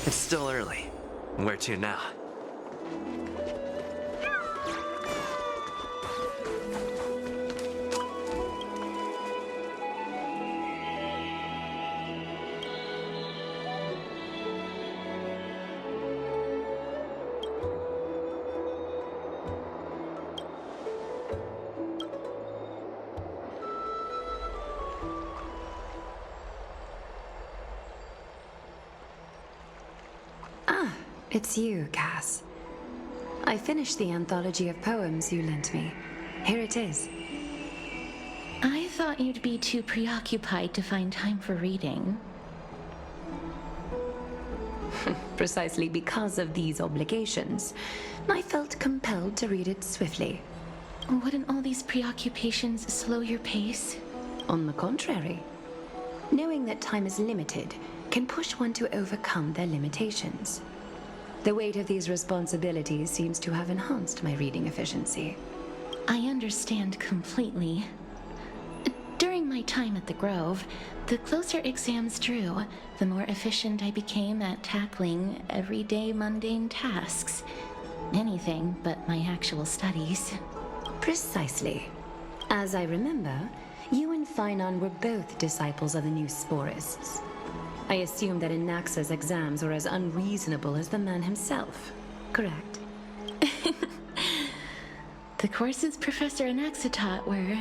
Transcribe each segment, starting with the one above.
It's still early. Where to now? It's you, Cass. I finished the anthology of poems you lent me. Here it is. I thought you'd be too preoccupied to find time for reading. Precisely because of these obligations, I felt compelled to read it swiftly. Wouldn't all these preoccupations slow your pace? On the contrary, knowing that time is limited can push one to overcome their limitations. The weight of these responsibilities seems to have enhanced my reading efficiency. I understand completely. During my time at the Grove, the closer exams drew, the more efficient I became at tackling everyday mundane tasks. Anything but my actual studies. Precisely. As I remember, you and Finon were both disciples of the new Sporists. I assume that Anaxa's exams were as unreasonable as the man himself, correct? The courses Professor Anaxa taught were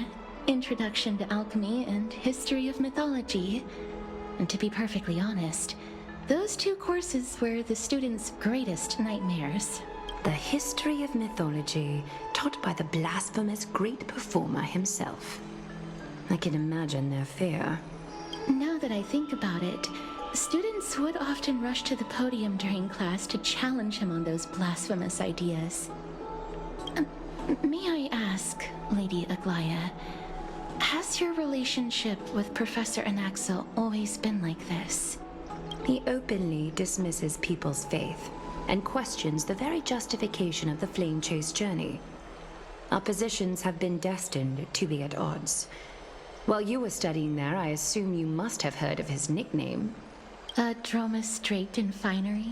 Introduction to Alchemy and History of Mythology. And to be perfectly honest, those two courses were the students' greatest nightmares. The history of mythology taught by the blasphemous great performer himself. I can imagine their fear. Now that I think about it, students would often rush to the podium during class to challenge him on those blasphemous ideas. May I ask, Lady Aglaya, has your relationship with Professor Anaxa always been like this? He openly dismisses people's faith and questions the very justification of the Flame Chase journey. Our positions have been destined to be at odds. While you were studying there, I assume you must have heard of his nickname. Dromus draped in finery?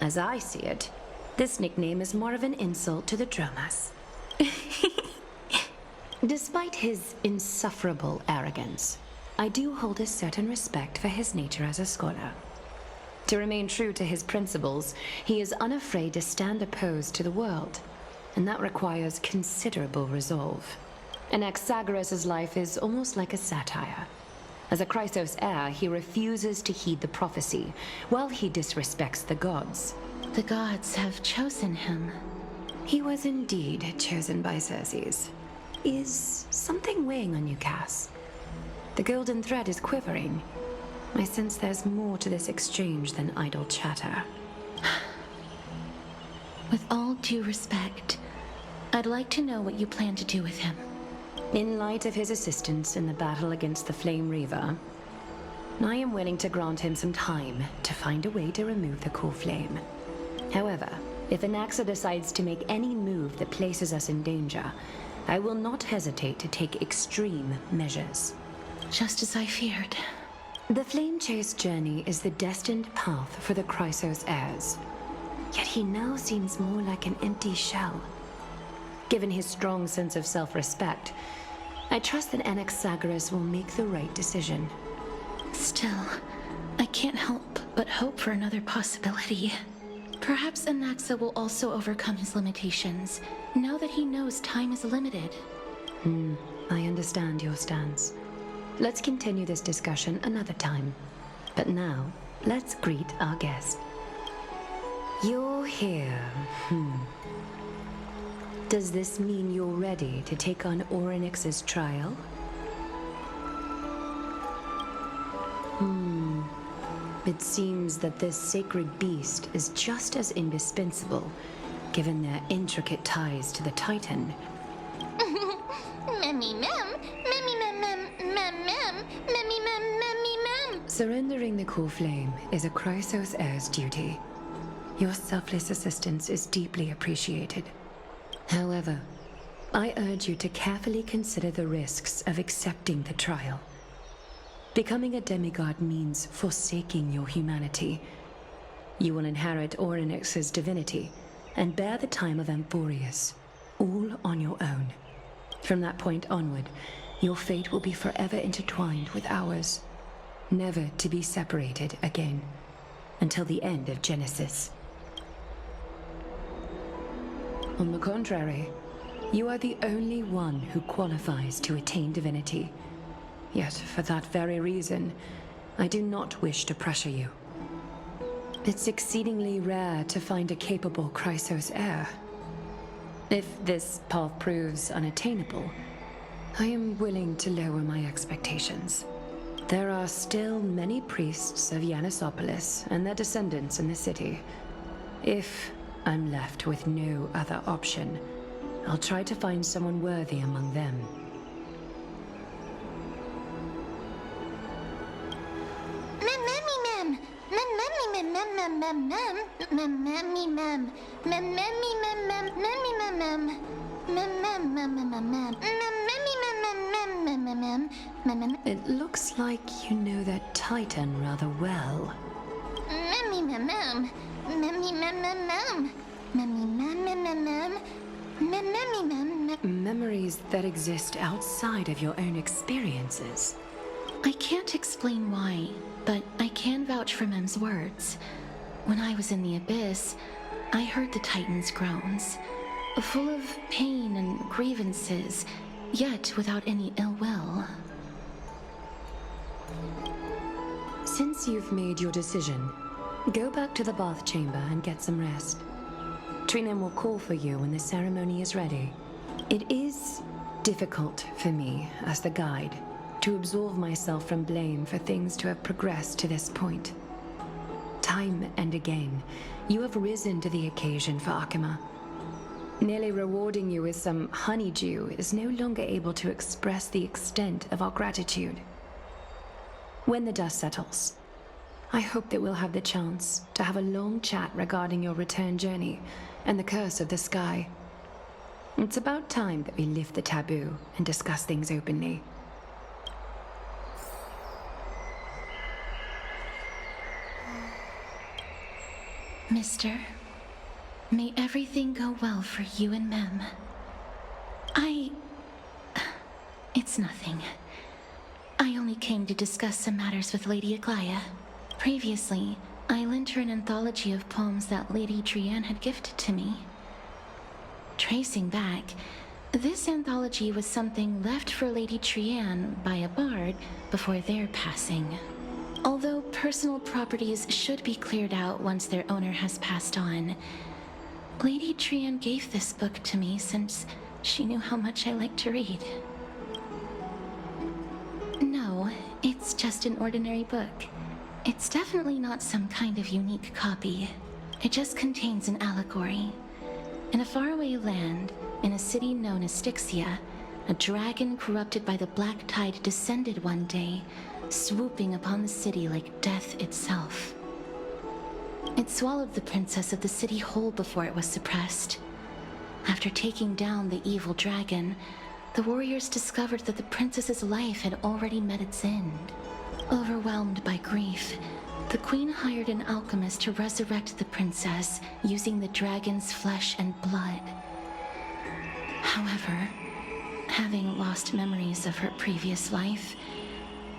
As I see it, this nickname is more of an insult to the Dromas. Despite his insufferable arrogance, I do hold a certain respect for his nature as a scholar. To remain true to his principles, he is unafraid to stand opposed to the world, and that requires considerable resolve. Anaxagoras' life is almost like a satire. As a Chrysos heir, he refuses to heed the prophecy, while he disrespects the gods. The gods have chosen him. He was indeed chosen by Circes. Is something weighing on you, Cass? The golden thread is quivering. I sense there's more to this exchange than idle chatter. With all due respect, I'd like to know what you plan to do with him. In light of his assistance in the battle against the Flame Reaver, I am willing to grant him some time to find a way to remove the core flame. However, if Anaxa decides to make any move that places us in danger, I will not hesitate to take extreme measures. Just as I feared. The Flame Chase journey is the destined path for the Chrysos heirs. Yet he now seems more like an empty shell. Given his strong sense of self-respect, I trust that Anaxagoras will make the right decision. Still, I can't help but hope for another possibility. Perhaps Anaxa will also overcome his limitations, now that he knows time is limited. I understand your stance. Let's continue this discussion another time. But now, let's greet our guest. You're here. Does this mean you're ready to take on Orynyx's trial? It seems that this sacred beast is just as indispensable, given their intricate ties to the Titan. Surrendering the core flame is a Chrysos heir's duty. Your selfless assistance is deeply appreciated. However, I urge you to carefully consider the risks of accepting the trial. Becoming a demigod means forsaking your humanity. you will inherit Orynyx's divinity and bear the time of Amphorius, all on your own. From that point onward, your fate will be forever intertwined with ours, never to be separated again, until the end of Genesis. On the contrary, you are the only one who qualifies to attain divinity. Yet, for that very reason, I do not wish to pressure you. It's exceedingly rare to find a capable Chrysos heir. If this path proves unattainable, I am willing to lower my expectations. There are still many priests of Yanissopolis and their descendants in the city. If I'm left with no other option, I'll try to find someone worthy among them. It looks like you know that Titan rather well. Memories that exist outside of your own experiences. I can't explain why, but I can vouch for Mem's words. When I was in the Abyss, I heard the Titan's groans, full of pain and grievances, yet without any ill will. Since you've made your decision, go back to the bath chamber and get some rest. Trinem will call for you when the ceremony is ready. It is difficult for me, as the guide, to absolve myself from blame for things to have progressed to this point. Time and again, you have risen to the occasion for Akima. Nearly rewarding you with some honeydew is no longer able to express the extent of our gratitude. When the dust settles, I hope that we'll have the chance to have a long chat regarding your return journey and the curse of the sky. It's about time that we lift the taboo and discuss things openly. Mister, may everything go well for you and Mem. It's nothing. I only came to discuss some matters with Lady Aglaya. Previously, I lent her an anthology of poems that Lady Trianne had gifted to me. Tracing back, this anthology was something left for Lady Trianne by a bard before their passing. Although personal properties should be cleared out once their owner has passed on, Lady Trianne gave this book to me since she knew how much I like to read. No, it's just an ordinary book. It's definitely not some kind of unique copy. It just contains an allegory. In a faraway land, in a city known as Styxia, a dragon corrupted by the black tide descended one day, swooping upon the city like death itself. It swallowed the princess of the city whole before it was suppressed. After taking down the evil dragon, the warriors discovered that the princess's life had already met its end. Overwhelmed by grief, the queen hired an alchemist to resurrect the princess using the dragon's flesh and blood. However, having lost memories of her previous life,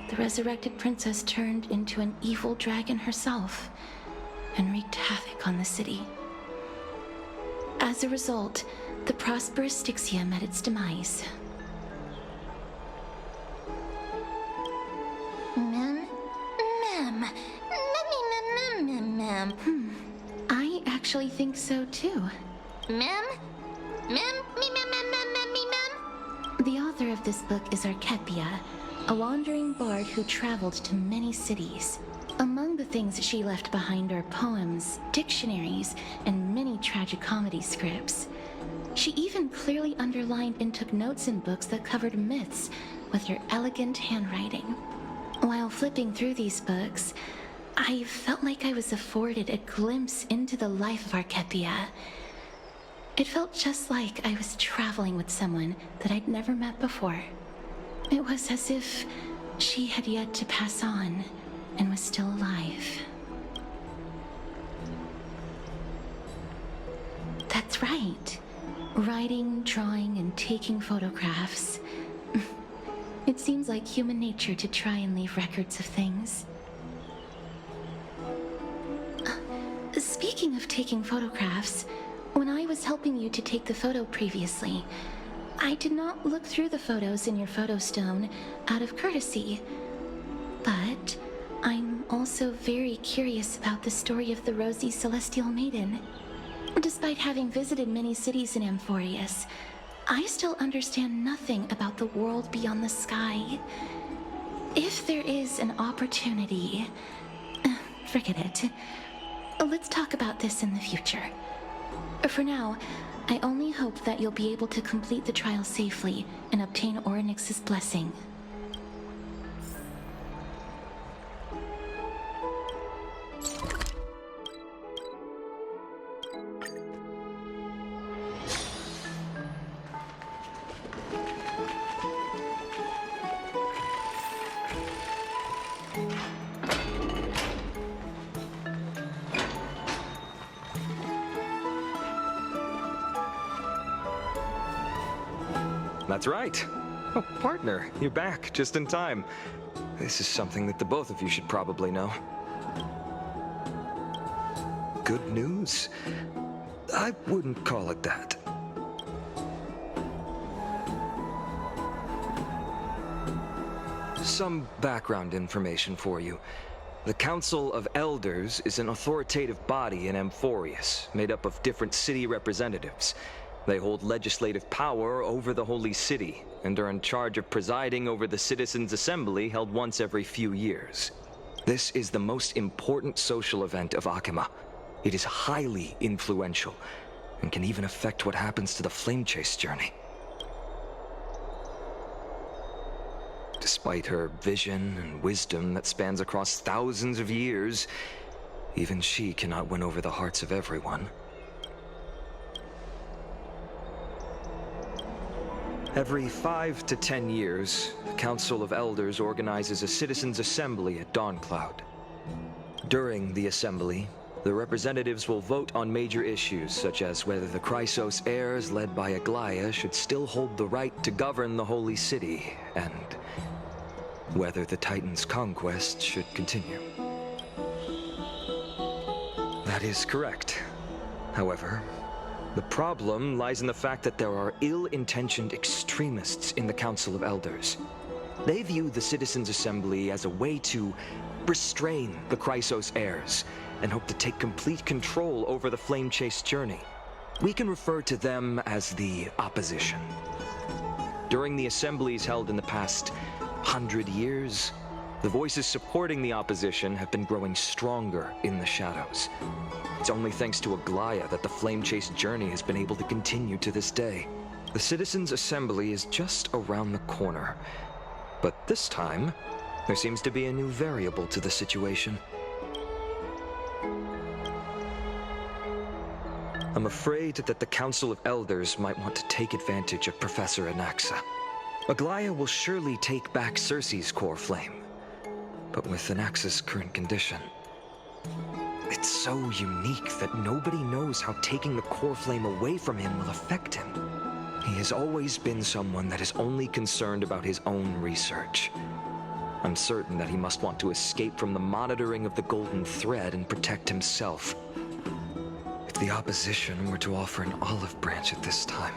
the resurrected princess turned into an evil dragon herself and wreaked havoc on the city. As a result, the prosperous Styxia met its demise. I actually think so too. The author of this book is Archepia, a wandering bard who traveled to many cities. Among the things she left behind are poems, dictionaries, and many tragicomedy scripts. She even clearly underlined and took notes in books that covered myths with her elegant handwriting. While flipping through these books, I felt like I was afforded a glimpse into the life of Archepia. It felt just like I was traveling with someone that I'd never met before. It was as if she had yet to pass on and was still alive. That's right. Writing, drawing, and taking photographs. It seems like human nature to try and leave records of things. Speaking of taking photographs, when I was helping you to take the photo previously, I did not look through the photos in your photo stone out of courtesy. But I'm also very curious about the story of the Rosy Celestial Maiden. Despite having visited many cities in Amphorius, I still understand nothing about the world beyond the sky. If there is an opportunity... forget it. Let's talk about this in the future. For now, I only hope that you'll be able to complete the trial safely and obtain Orynyx's blessing. That's right. Oh, partner, you're back just in time. This is something that the both of you should probably know. Good news? I wouldn't call it that. Some background information for you. The Council of Elders is an authoritative body in Amphorius, made up of different city representatives. They hold legislative power over the Holy City, and are in charge of presiding over the Citizens' Assembly held once every few years. This is the most important social event of Akima. It is highly influential, and can even affect what happens to the Flame Chase journey. Despite her vision and wisdom that spans across thousands of years, even she cannot win over the hearts of everyone. Every 5 to 10 years, the Council of Elders organizes a Citizens' Assembly at Dawncloud. During the assembly, the representatives will vote on major issues such as whether the Chrysos heirs led by Aglaia should still hold the right to govern the Holy City, and whether the Titan's conquest should continue. That is correct. However, the problem lies in the fact that there are ill-intentioned extremists in the Council of Elders. They view the Citizens' Assembly as a way to restrain the Chrysos heirs, and hope to take complete control over the Flame Chase journey. We can refer to them as the Opposition. During the assemblies held in the past 100 years, the voices supporting the Opposition have been growing stronger in the shadows. It's only thanks to Aglaia that the Flame Chase journey has been able to continue to this day. The Citizens' Assembly is just around the corner, but this time, there seems to be a new variable to the situation. I'm afraid that the Council of Elders might want to take advantage of Professor Anaxa. Aglaia will surely take back Circe's core flame, but with Anaxa's current condition, it's so unique that nobody knows how taking the core flame away from him will affect him. He has always been someone that is only concerned about his own research. I'm certain that he must want to escape from the monitoring of the Golden Thread and protect himself. If the Opposition were to offer an olive branch at this time...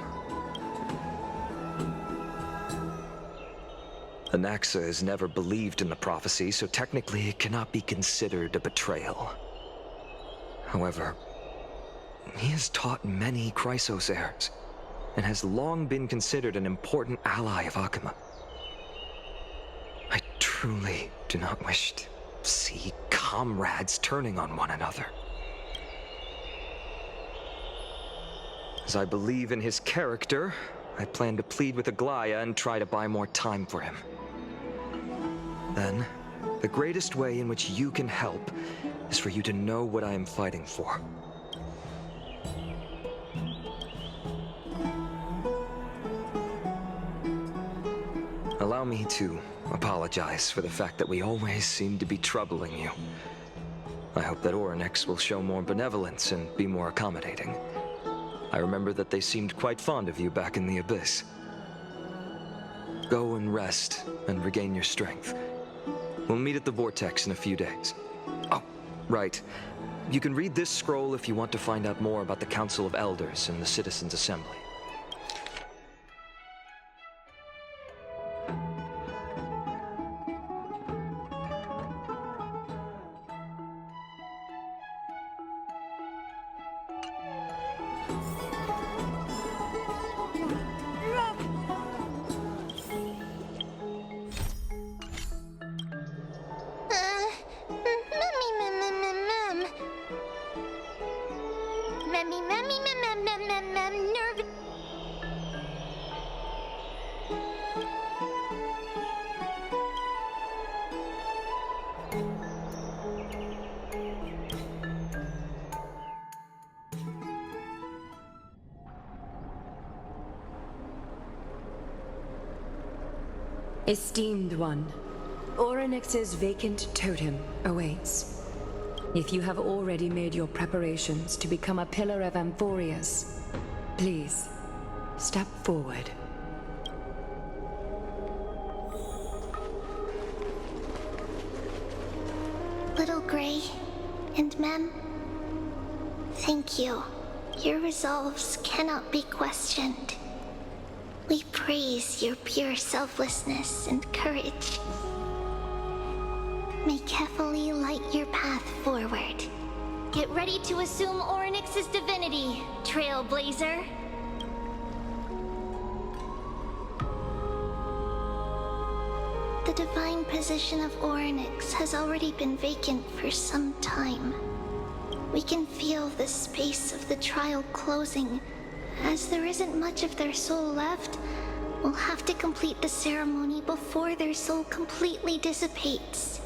Anaxa has never believed in the prophecy, so technically it cannot be considered a betrayal. However, he has taught many Chrysos heirs, and has long been considered an important ally of Akima. I truly do not wish to see comrades turning on one another. As I believe in his character, I plan to plead with Aglaia and try to buy more time for him. Then, the greatest way in which you can help is for you to know what I am fighting for. Allow me to apologize for the fact that we always seem to be troubling you. I hope that Orynyx will show more benevolence and be more accommodating. I remember that they seemed quite fond of you back in the Abyss. Go and rest and regain your strength. We'll meet at the Vortex in a few days. Oh, right. You can read this scroll if you want to find out more about the Council of Elders and the Citizens' Assembly. Nerve. Esteemed one, Orynyx's vacant totem awaits. If you have already made your preparations to become a pillar of Amphorius, please, step forward. Little Gray and Mem, thank you. Your resolves cannot be questioned. We praise your pure selflessness and courage. May Kefali light your path forward. Get ready to assume Orynyx's divinity, Trailblazer. The divine position of Orynyx has already been vacant for some time. We can feel the space of the trial closing. As there isn't much of their soul left, we'll have to complete the ceremony before their soul completely dissipates.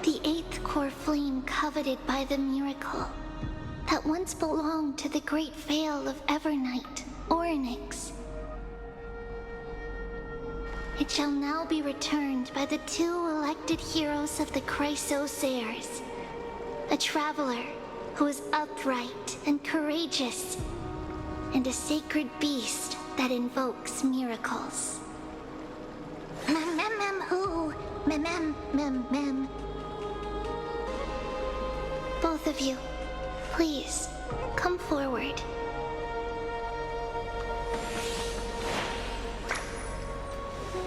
The eighth core flame coveted by the miracle that once belonged to the great Veil of Evernight, Orynyx. It shall now be returned by the two elected heroes of the Chrysosairs, a traveler who is upright and courageous, and a sacred beast that invokes miracles. Who? Mem. Both of you, please, come forward.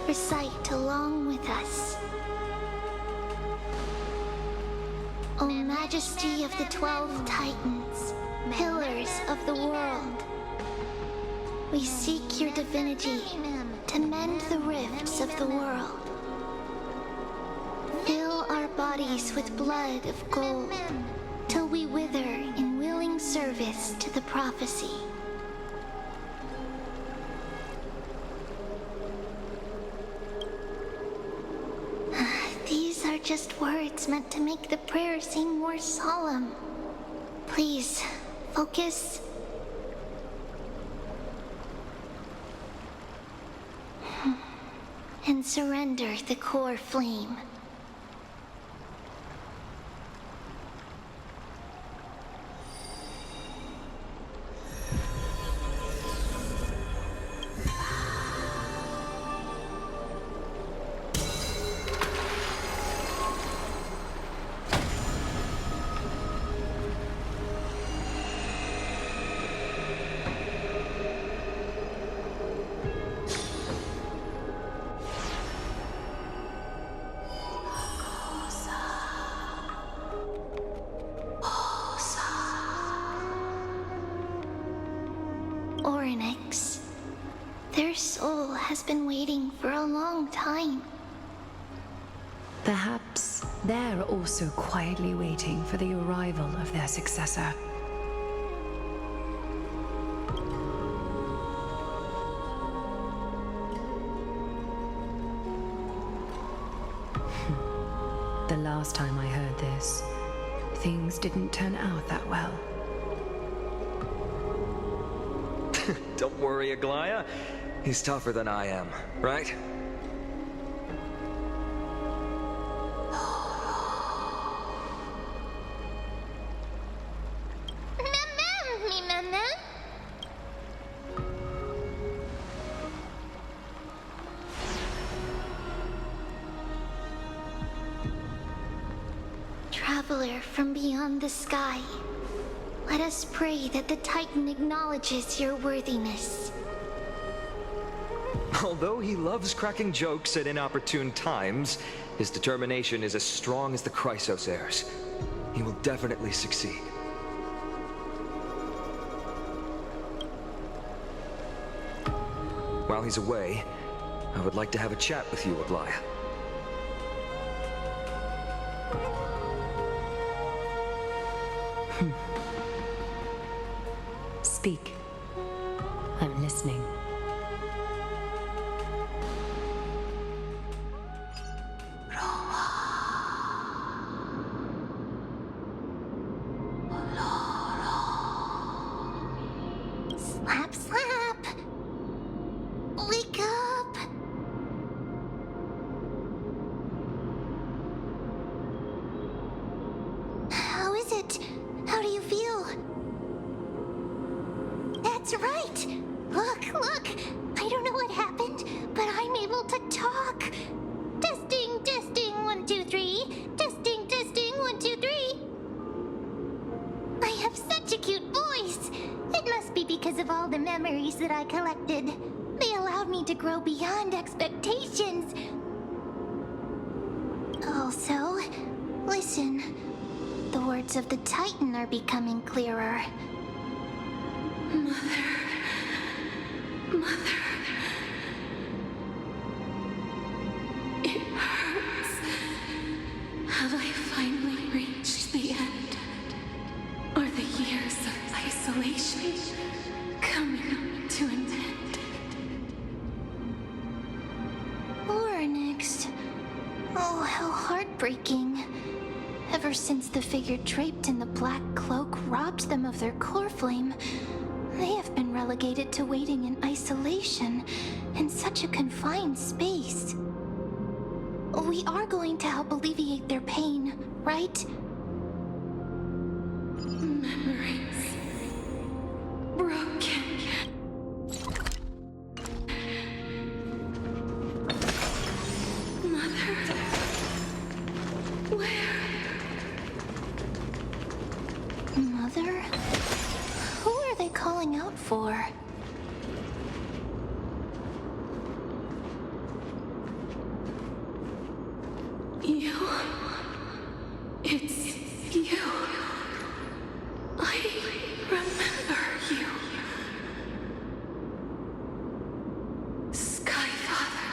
Recite along with us. O Majesty of the 12 Titans, pillars of the world, we seek your divinity to mend the rifts of the world. Fill our bodies with blood of gold till we wither in willing service to the prophecy. These are just words meant to make the prayer seem more solemn. Please, focus. And surrender the core flame. Orynyx. Their soul has been waiting for a long time. Perhaps they're also quietly waiting for the arrival of their successor. The last time I heard this, things didn't turn out that well. Don't worry, Aglaya. He's tougher than I am, right? traveler from beyond the sky. Let us pray that the Titan acknowledges your worthiness. Although he loves cracking jokes at inopportune times, his determination is as strong as the Chrysos heirs. He will definitely succeed. While he's away, I would like to have a chat with you, Aglaya. Speak. I'm listening. Slap, slap! Wake up! How is it? How do you feel? That's right! Look! I don't know what happened, but I'm able to talk! Testing, 1, 2, 3. Testing, 1, 2, 3. I have such a cute voice! It must be because of all the memories that I collected. They allowed me to grow beyond expectations. Also, listen. The words of the Titan are becoming clearer. Mother. It hurts. Have I finally reached the end? Are the years of isolation coming to an end? Oryx. Oh, how heartbreaking. Ever since the figure draped in the black cloak robbed them of their core flame, they have been relegated to waiting in isolation in such a confined space. We are going to help alleviate their pain, right? Memories broken. Mother, where? Mother? Who are they calling out for? You. It's you. I remember you. Skyfather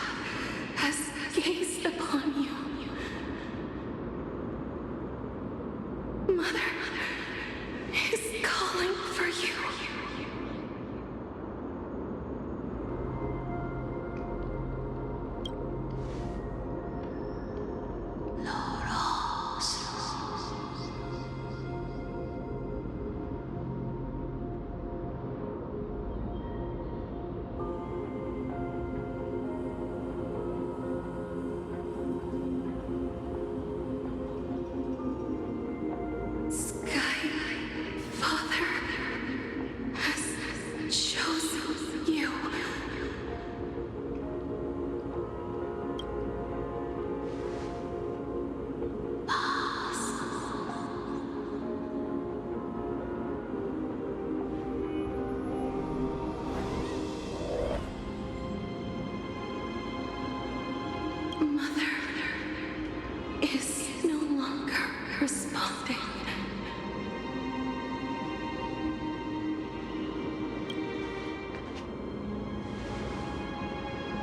has gazed upon you. Mother is calling for you. Skyfather has chosen you. Mother is no longer responding.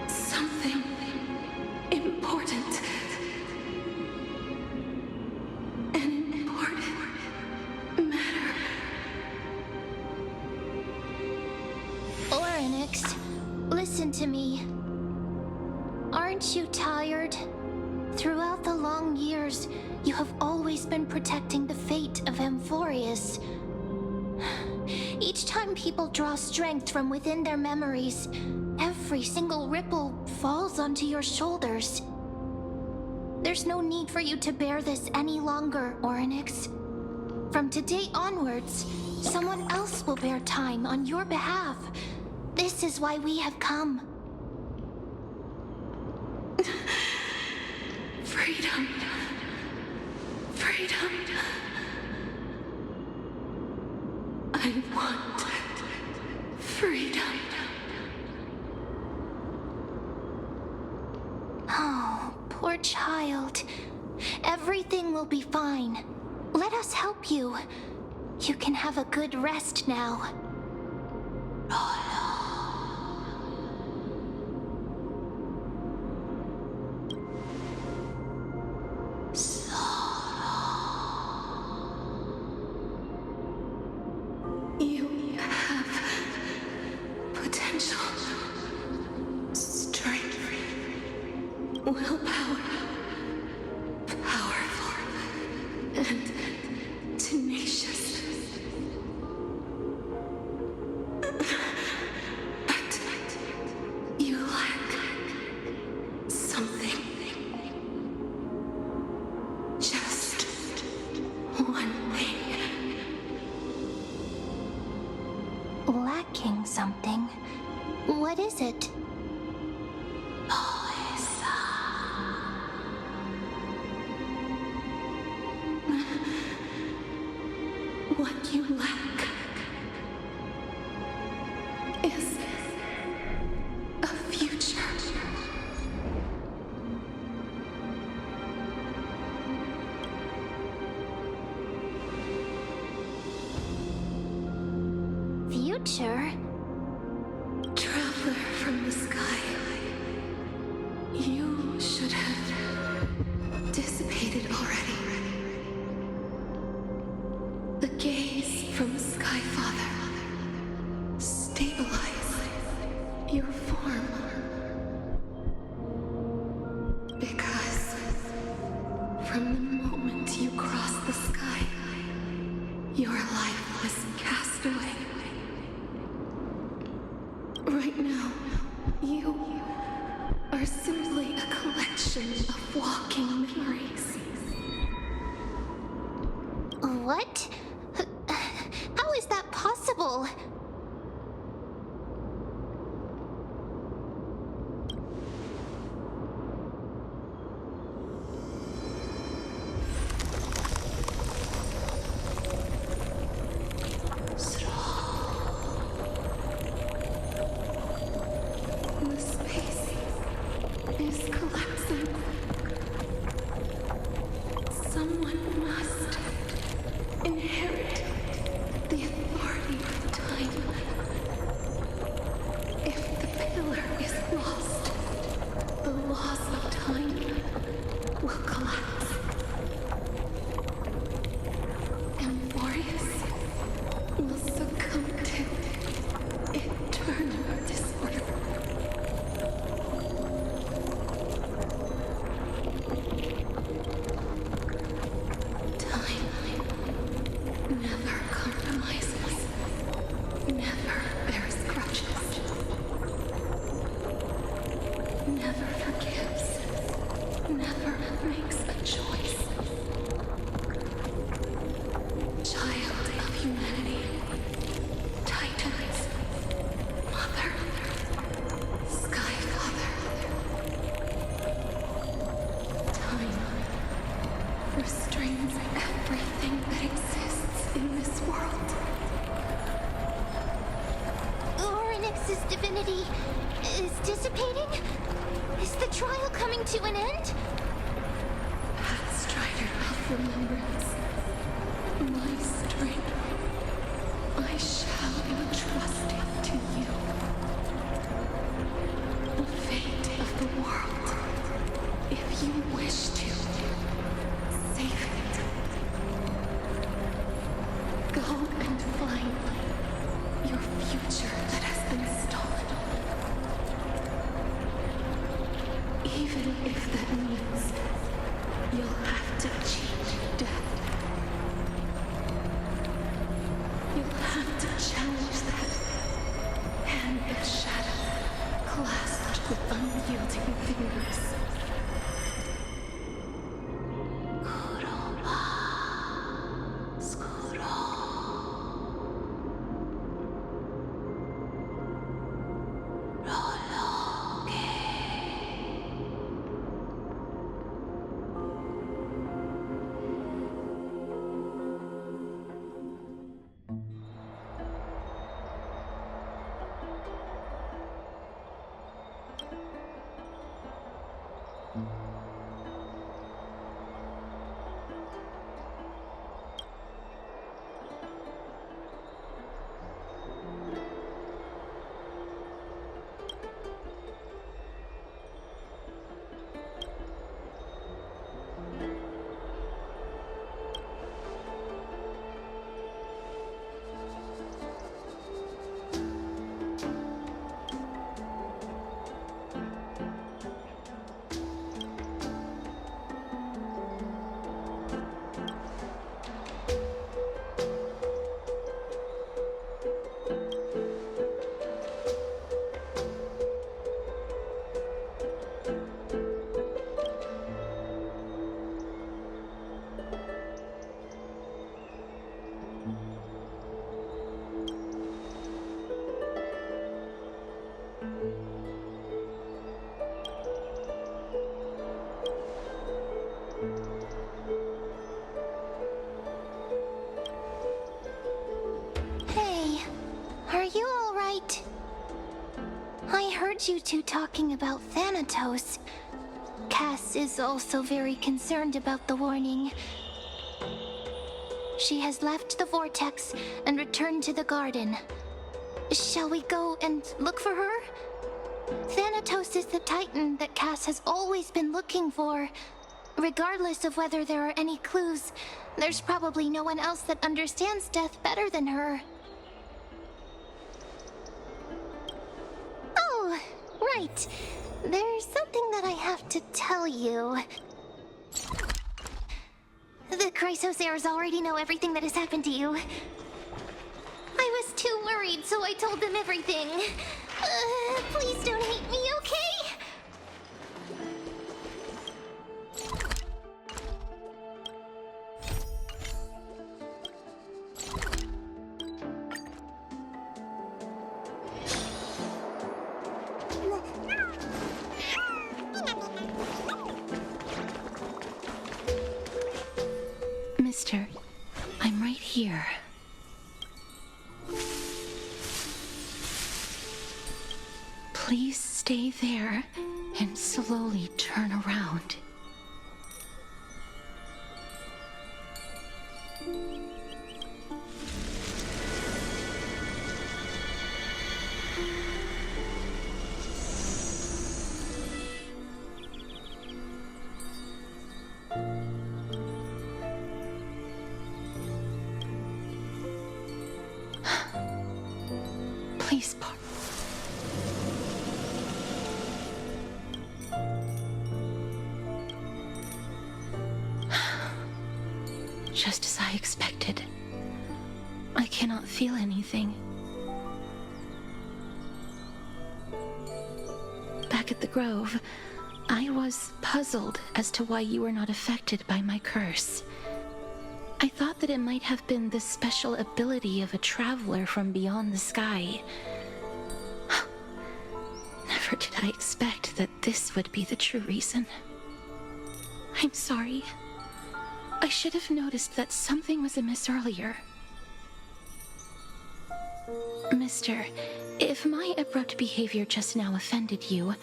Something important. An important matter. Oryx, listen to me. Aren't you tired? Throughout the long years, you have always been protecting the fate of Amphorius. Each time people draw strength from within their memories, every single ripple falls onto your shoulders. There's no need for you to bear this any longer, Oryx. From today onwards, someone else will bear time on your behalf. This is why we have come. Freedom. Freedom. I want freedom. Oh, poor child. Everything will be fine. Let us help you. You can have a good rest now. You have potential, strength, willpower, powerful, and tenacious. But you lack something. Just one thing. Lacking something. What is it? What you lack is a future. Future? Traveler from the sky, you should have dissipated already. The gaze from Sky Father stabilize your form. Because from the moment you crossed the sky, your life was cast away. Right now, you are simply a collection of walking memories. What? How is that possible? The space is collapsing. Someone must inherit the authority of time. If the pillar is lost, the laws of time will collapse. Amphorius will succumb to eternal disorder. Time never compromises, never bears grudges, never forgives, never makes a choice. Child of humanity, Titans, Mother, Sky Father. Time restrains everything that exists in this world. Orynyx's divinity is dissipating? Is the trial coming to an end? Strider of remembrance, my strength, I shall entrust it to you. The fate of the world, if you wish to, save it. Go and find your future that has been stolen. Even if that means you'll have to cheat death. You'll have to challenge that hand of shadow clasped with unyielding fingers. I heard you two talking about Thanatos. Cass is also very concerned about the warning. She has left the vortex and returned to the garden. Shall we go and look for her? Thanatos is the Titan that Cass has always been looking for. Regardless of whether there are any clues, there's probably no one else that understands death better than her. Oh, right. There's something that I have to tell you. The Chrysosairs already know everything that has happened to you. I was too worried, so I told them everything. Please don't hate me, okay? Mister, I'm right here. Please stay there and slowly turn around. Please, just as I expected. I cannot feel anything. Back at the Grove, I was puzzled as to why you were not affected by my curse. I thought that it might have been the special ability of a traveler from beyond the sky. Never did I expect that this would be the true reason. I'm sorry. I should have noticed that something was amiss earlier. Mister, if my abrupt behavior just now offended you,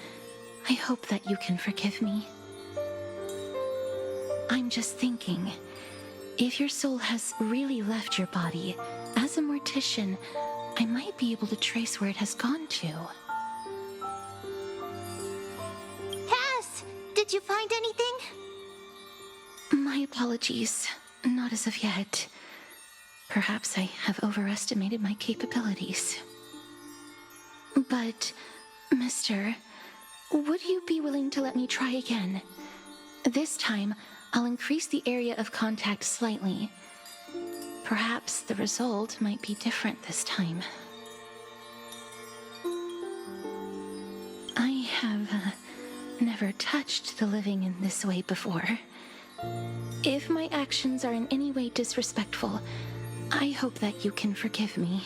I hope that you can forgive me. I'm just thinking, if your soul has really left your body, as a mortician, I might be able to trace where it has gone to. Cass, did you find anything? My apologies. Not as of yet. Perhaps I have overestimated my capabilities. But, Mister, would you be willing to let me try again? This time, I'll increase the area of contact slightly. Perhaps the result might be different this time. I have never touched the living in this way before. If my actions are in any way disrespectful, I hope that you can forgive me.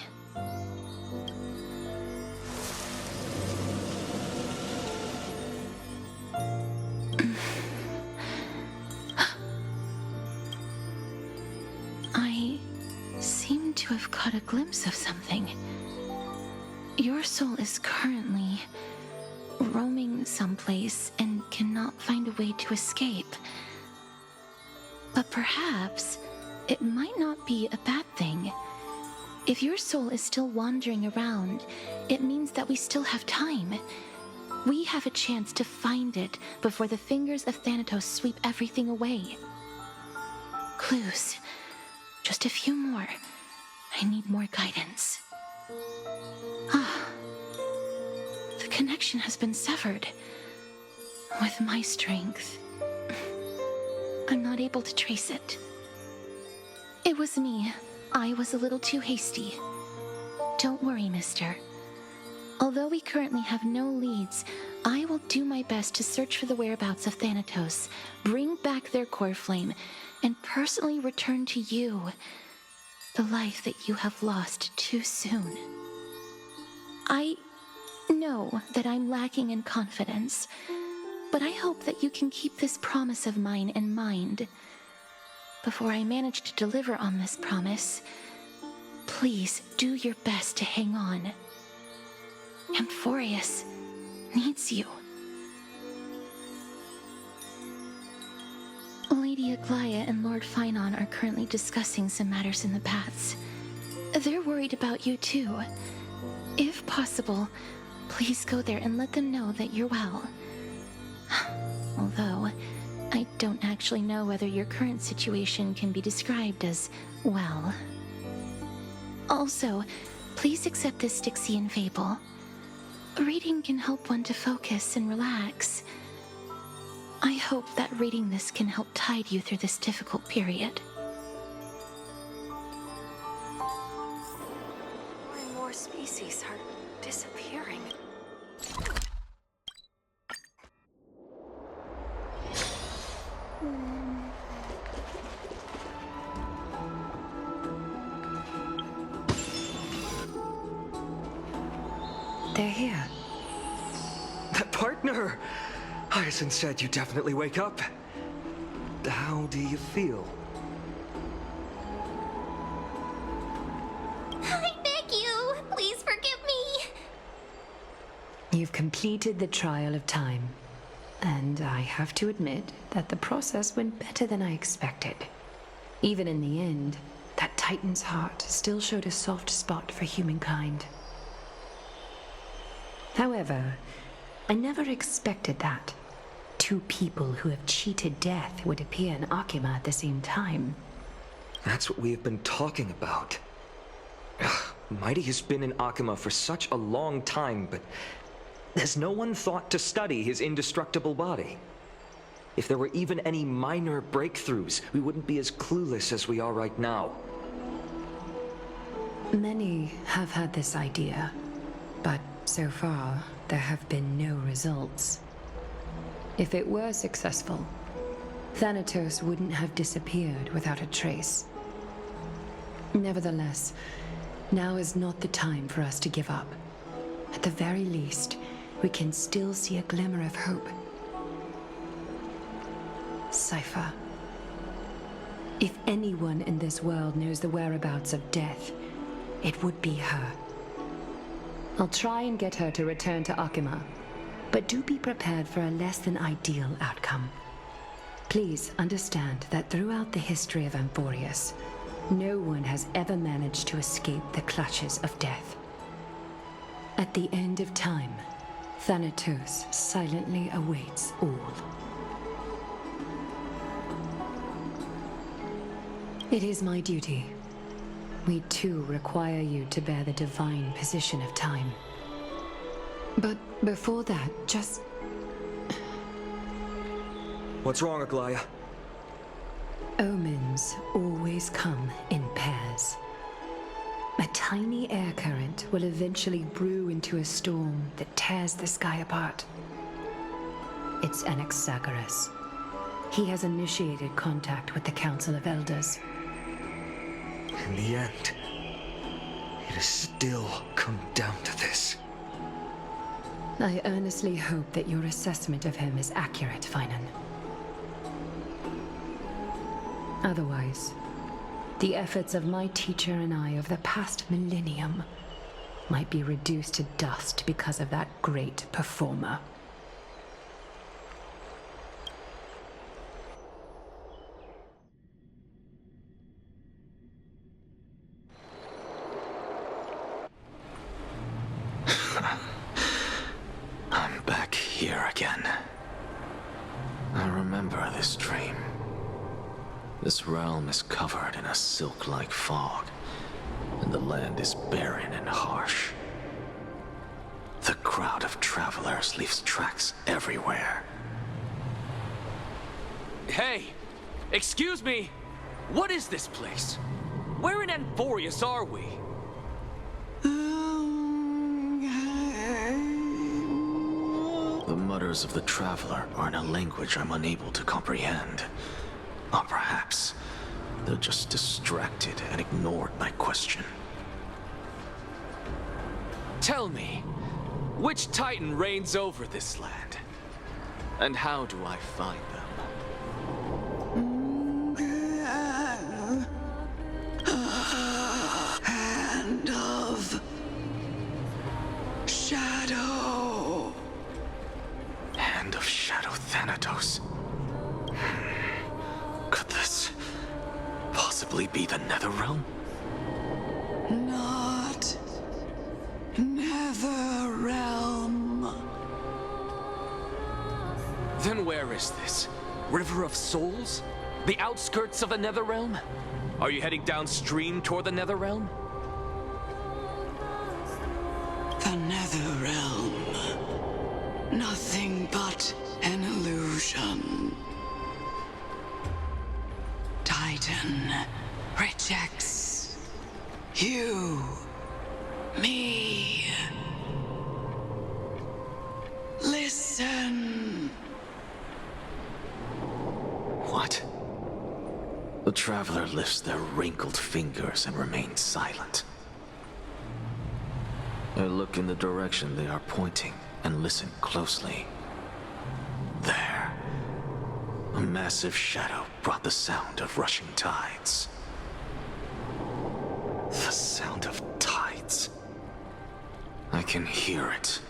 I seem to have caught a glimpse of something. Your soul is currently roaming someplace and cannot find a way to escape. But perhaps it might not be a bad thing. If your soul is still wandering around, it means that we still have time. We have a chance to find it before the fingers of Thanatos sweep everything away. Clues. Just a few more. I need more guidance. The connection has been severed. With my strength, I'm not able to trace it. It was me. I was a little too hasty. Don't worry, mister. Although we currently have no leads, I will do my best to search for the whereabouts of Thanatos, bring back their core flame, and personally return to you the life that you have lost too soon. I know that I'm lacking in confidence, but I hope that you can keep this promise of mine in mind. Before I manage to deliver on this promise, please do your best to hang on. Amphorius needs you. Lady Aglaia and Lord Finon are currently discussing some matters in the paths. They're worried about you too. If possible, please go there and let them know that you're well. Although, I don't actually know whether your current situation can be described as well. Also, please accept this Styxian fable. Reading can help one to focus and relax. I hope that reading this can help tide you through this difficult period. More and more species are disappearing. They're here. That partner! Hyacinth said you definitely wake up. How do you feel? I beg you, please forgive me. You've completed the trial of time, and I have to admit that the process went better than I expected. Even in the end, that Titan's heart still showed a soft spot for humankind. However, I never expected that. Two people who have cheated death would appear in Akima at the same time. That's what we have been talking about. Mighty has been in Akima for such a long time, but has no one thought to study his indestructible body? If there were even any minor breakthroughs, we wouldn't be as clueless as we are right now. Many have had this idea, but so far, there have been no results. If it were successful, Thanatos wouldn't have disappeared without a trace. Nevertheless, now is not the time for us to give up. At the very least, we can still see a glimmer of hope. Cypher. If anyone in this world knows the whereabouts of death, it would be her. I'll try and get her to return to Akima, but do be prepared for a less than ideal outcome. Please understand that throughout the history of Amphorius, no one has ever managed to escape the clutches of death. At the end of time, Thanatos silently awaits all. It is my duty. We too require you to bear the divine position of time. But before that, just... What's wrong, Aglaia? Omens always come in pairs. A tiny air current will eventually brew into a storm that tears the sky apart. It's Anaxagoras. He has initiated contact with the Council of Elders. In the end, it has still come down to this. I earnestly hope that your assessment of him is accurate, Finan. Otherwise, the efforts of my teacher and I of the past millennium might be reduced to dust because of that great performer. I'm back here again. I remember this dream. This realm is covered in a silk-like fog, and the land is barren and harsh. The crowd of travelers leaves tracks everywhere. Hey! Excuse me! What is this place? Where in Amphorius are we? The mutters of the traveler are in a language I'm unable to comprehend. Or perhaps they're just distracted and ignored my question. Tell me, which Titan reigns over this land? And how do I find them? Hand of shadow. Shadow! Hand of Shadow Thanatos. Could this possibly be the Netherrealm? Not Netherrealm. Then where is this? River of Souls? The outskirts of the Netherrealm? Are you heading downstream toward the Netherrealm? The Netherrealm. Nothing but an illusion. Titan rejects you, me. Listen. What? The Traveler lifts their wrinkled fingers and remains silent. I look in the direction they are pointing and listen closely. There, a massive shadow brought the sound of rushing tides. The sound of tides. I can hear it.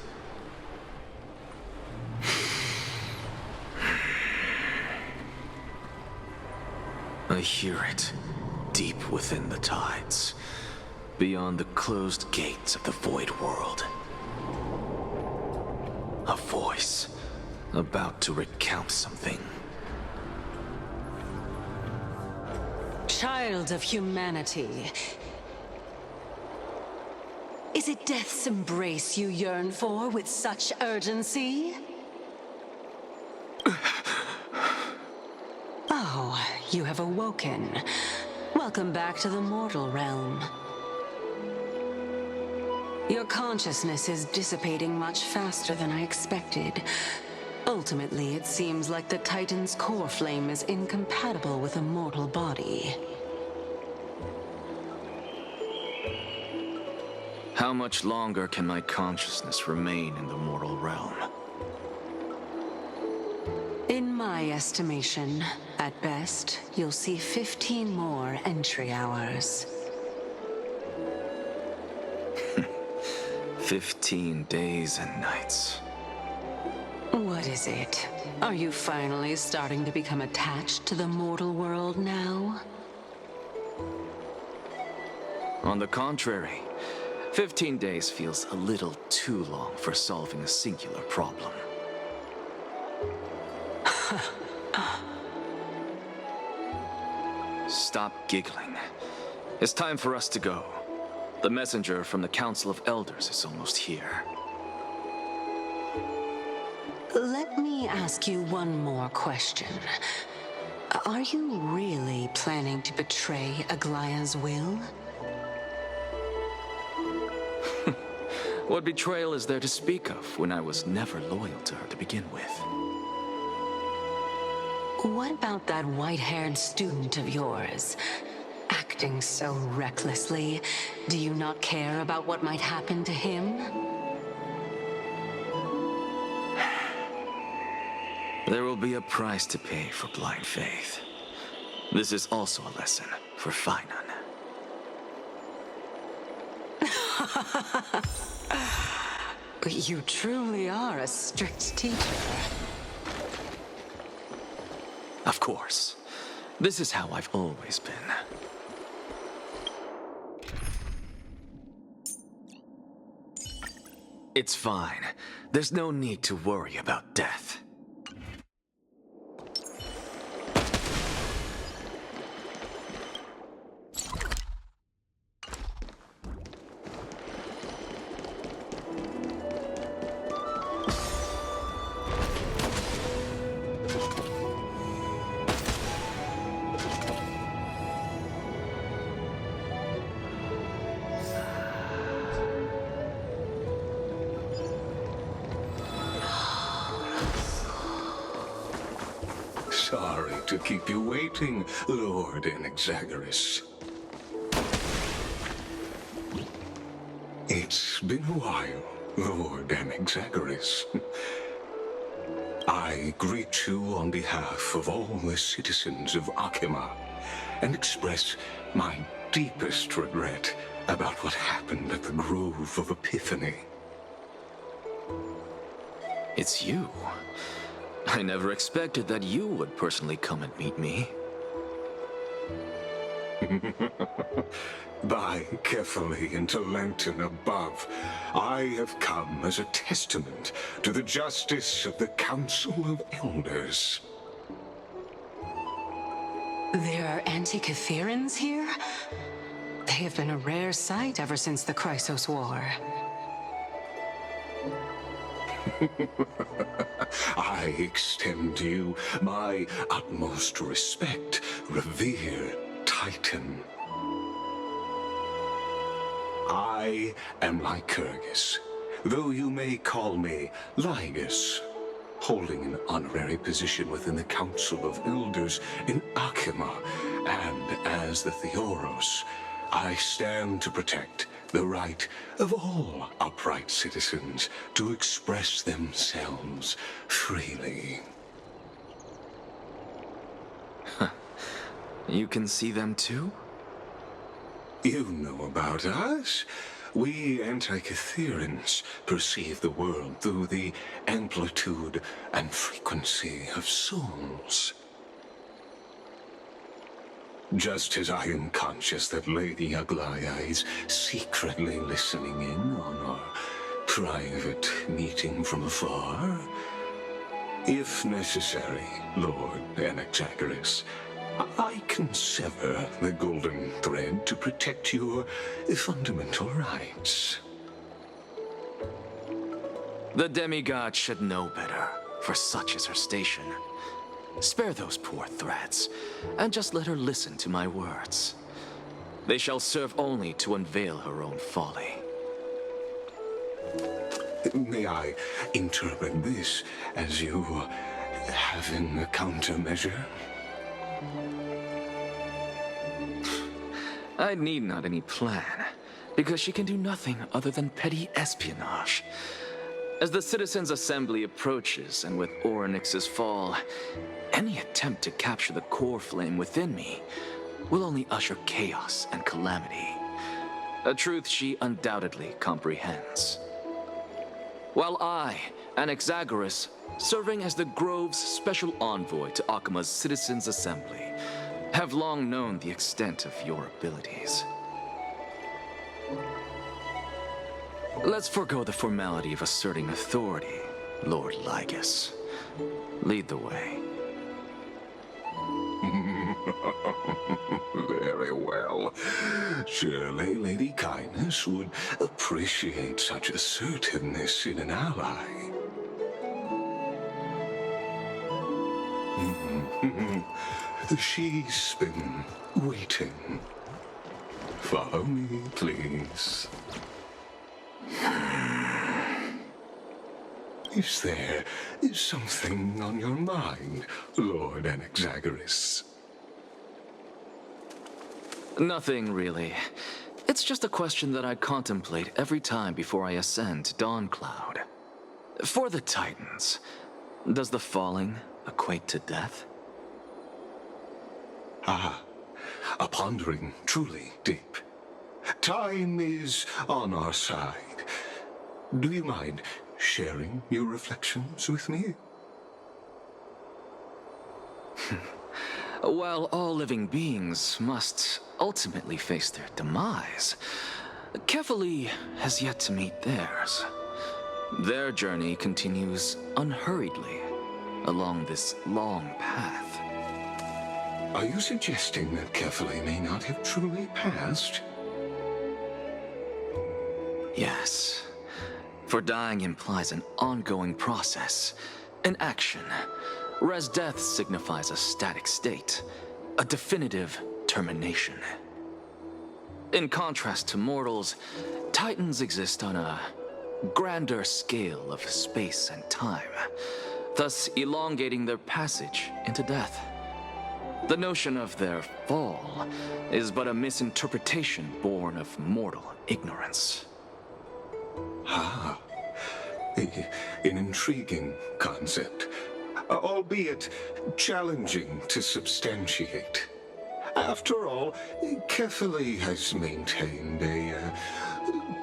I hear it, deep within the tides, beyond the closed gates of the Void World. A voice, about to recount something. Child of humanity, is it death's embrace you yearn for with such urgency? Oh, you have awoken. Welcome back to the mortal realm. Your consciousness is dissipating much faster than I expected. Ultimately, it seems like the Titan's core flame is incompatible with a mortal body. How much longer can my consciousness remain in the mortal realm? In my estimation, at best, you'll see 15 more entry hours. 15 days and nights. What is it? Are you finally starting to become attached to the mortal world now? On the contrary, 15 days feels a little too long for solving a singular problem. Stop giggling. It's time for us to go. The messenger from the Council of Elders is almost here. Let me ask you one more question. Are you really planning to betray Aglaya's will? What betrayal is there to speak of when I was never loyal to her to begin with? What about that white-haired student of yours? Acting so recklessly, do you not care about what might happen to him? There will be a price to pay for blind faith. This is also a lesson for Finan. You truly are a strict teacher. Of course. This is how I've always been. It's fine. There's no need to worry about death. Sorry to keep you waiting, Lord Inexagaris. It's been a while, Lord Inexagaris. I greet you on behalf of all the citizens of Akima and express my deepest regret about what happened at the Grove of Epiphany. It's you. I never expected that you would personally come and meet me. By carefully into Lantern above, I have come as a testament to the justice of the Council of Elders. There are Antikytherans here? They have been a rare sight ever since the Chrysos War. I extend to you my utmost respect, revered Titan. I am Lycurgus, though you may call me Lygus, holding an honorary position within the Council of Elders in Akima, and as the Theoros, I stand to protect the right of all upright citizens to express themselves freely. You can see them too? You know about us. We Antikytherans perceive the world through the amplitude and frequency of souls. Just as I am conscious that Lady Aglaya is secretly listening in on our private meeting from afar, if necessary, Lord Anaxagoras, I can sever the golden thread to protect your fundamental rights. The demigod should know better, for such is her station. Spare those poor threads, and just let her listen to my words. They shall serve only to unveil her own folly. May I interpret this as you having a countermeasure? I need not any plan, because she can do nothing other than petty espionage. As the Citizens' Assembly approaches, and with Orynyx's fall, any attempt to capture the core flame within me will only usher chaos and calamity. A truth she undoubtedly comprehends. While I, Anaxagoras, serving as the Grove's special envoy to Akima's Citizens' Assembly, have long known the extent of your abilities. Let's forego the formality of asserting authority, Lord Lygus. Lead the way. Very well. Surely Lady Kindness would appreciate such assertiveness in an ally. She's been waiting. Follow me, please. Is there something on your mind, Lord Anaxagoras? Nothing, really. It's just a question that I contemplate every time before I ascend to Dawncloud. For the Titans, does the falling equate to death? Ah, a pondering truly deep. Time is on our side. Do you mind sharing your reflections with me? While all living beings must ultimately face their demise, Kefali has yet to meet theirs. Their journey continues unhurriedly along this long path. Are you suggesting that Kefali may not have truly passed? Yes. For dying implies an ongoing process, an action, whereas death signifies a static state, a definitive termination. In contrast to mortals, Titans exist on a grander scale of space and time, thus elongating their passage into death. The notion of their fall is but a misinterpretation born of mortal ignorance. Ah, an intriguing concept, albeit challenging to substantiate. After all, Kefali has maintained a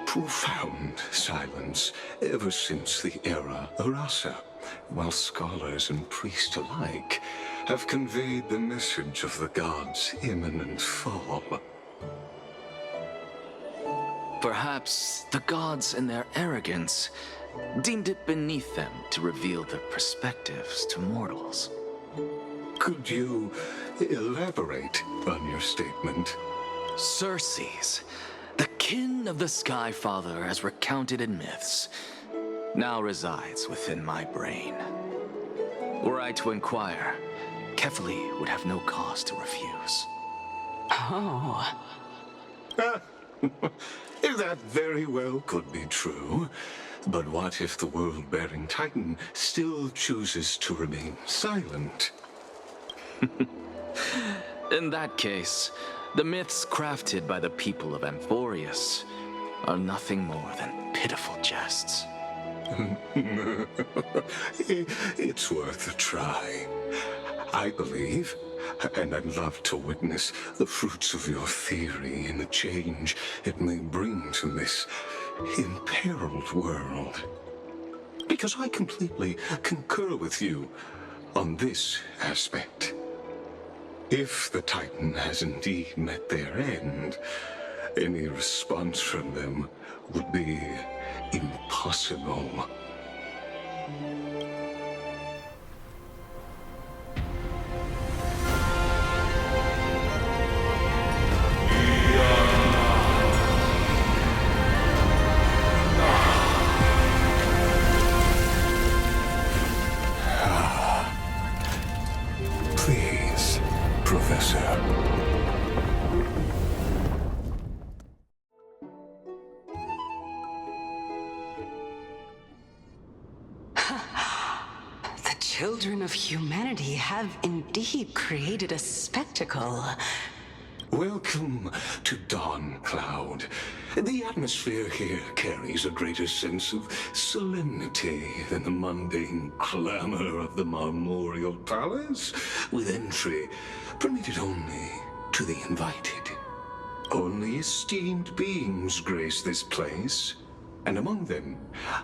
profound silence ever since the era Arasa, while scholars and priests alike have conveyed the message of the gods' imminent fall. Perhaps the gods in their arrogance deemed it beneath them to reveal their perspectives to mortals. Could you elaborate on your statement? Circes, the kin of the Sky Father as recounted in myths, now resides within my brain. Were I to inquire, Kefali would have no cause to refuse. Oh. That very well could be true. But what if the world-bearing Titan still chooses to remain silent? In that case, the myths crafted by the people of Amphorius are nothing more than pitiful jests. It's worth a try. I believe, and I'd love to witness the fruits of your theory and the change it may bring to this imperiled world. Because I completely concur with you on this aspect. If the Titan has indeed met their end, any response from them would be impossible. Please, Professor. The children of humanity have indeed created a spectacle. Welcome to Dawn Cloud. The atmosphere here carries a greater sense of solemnity than the mundane clamor of the Memorial Palace, with entry permitted only to the invited. Only esteemed beings grace this place, and among them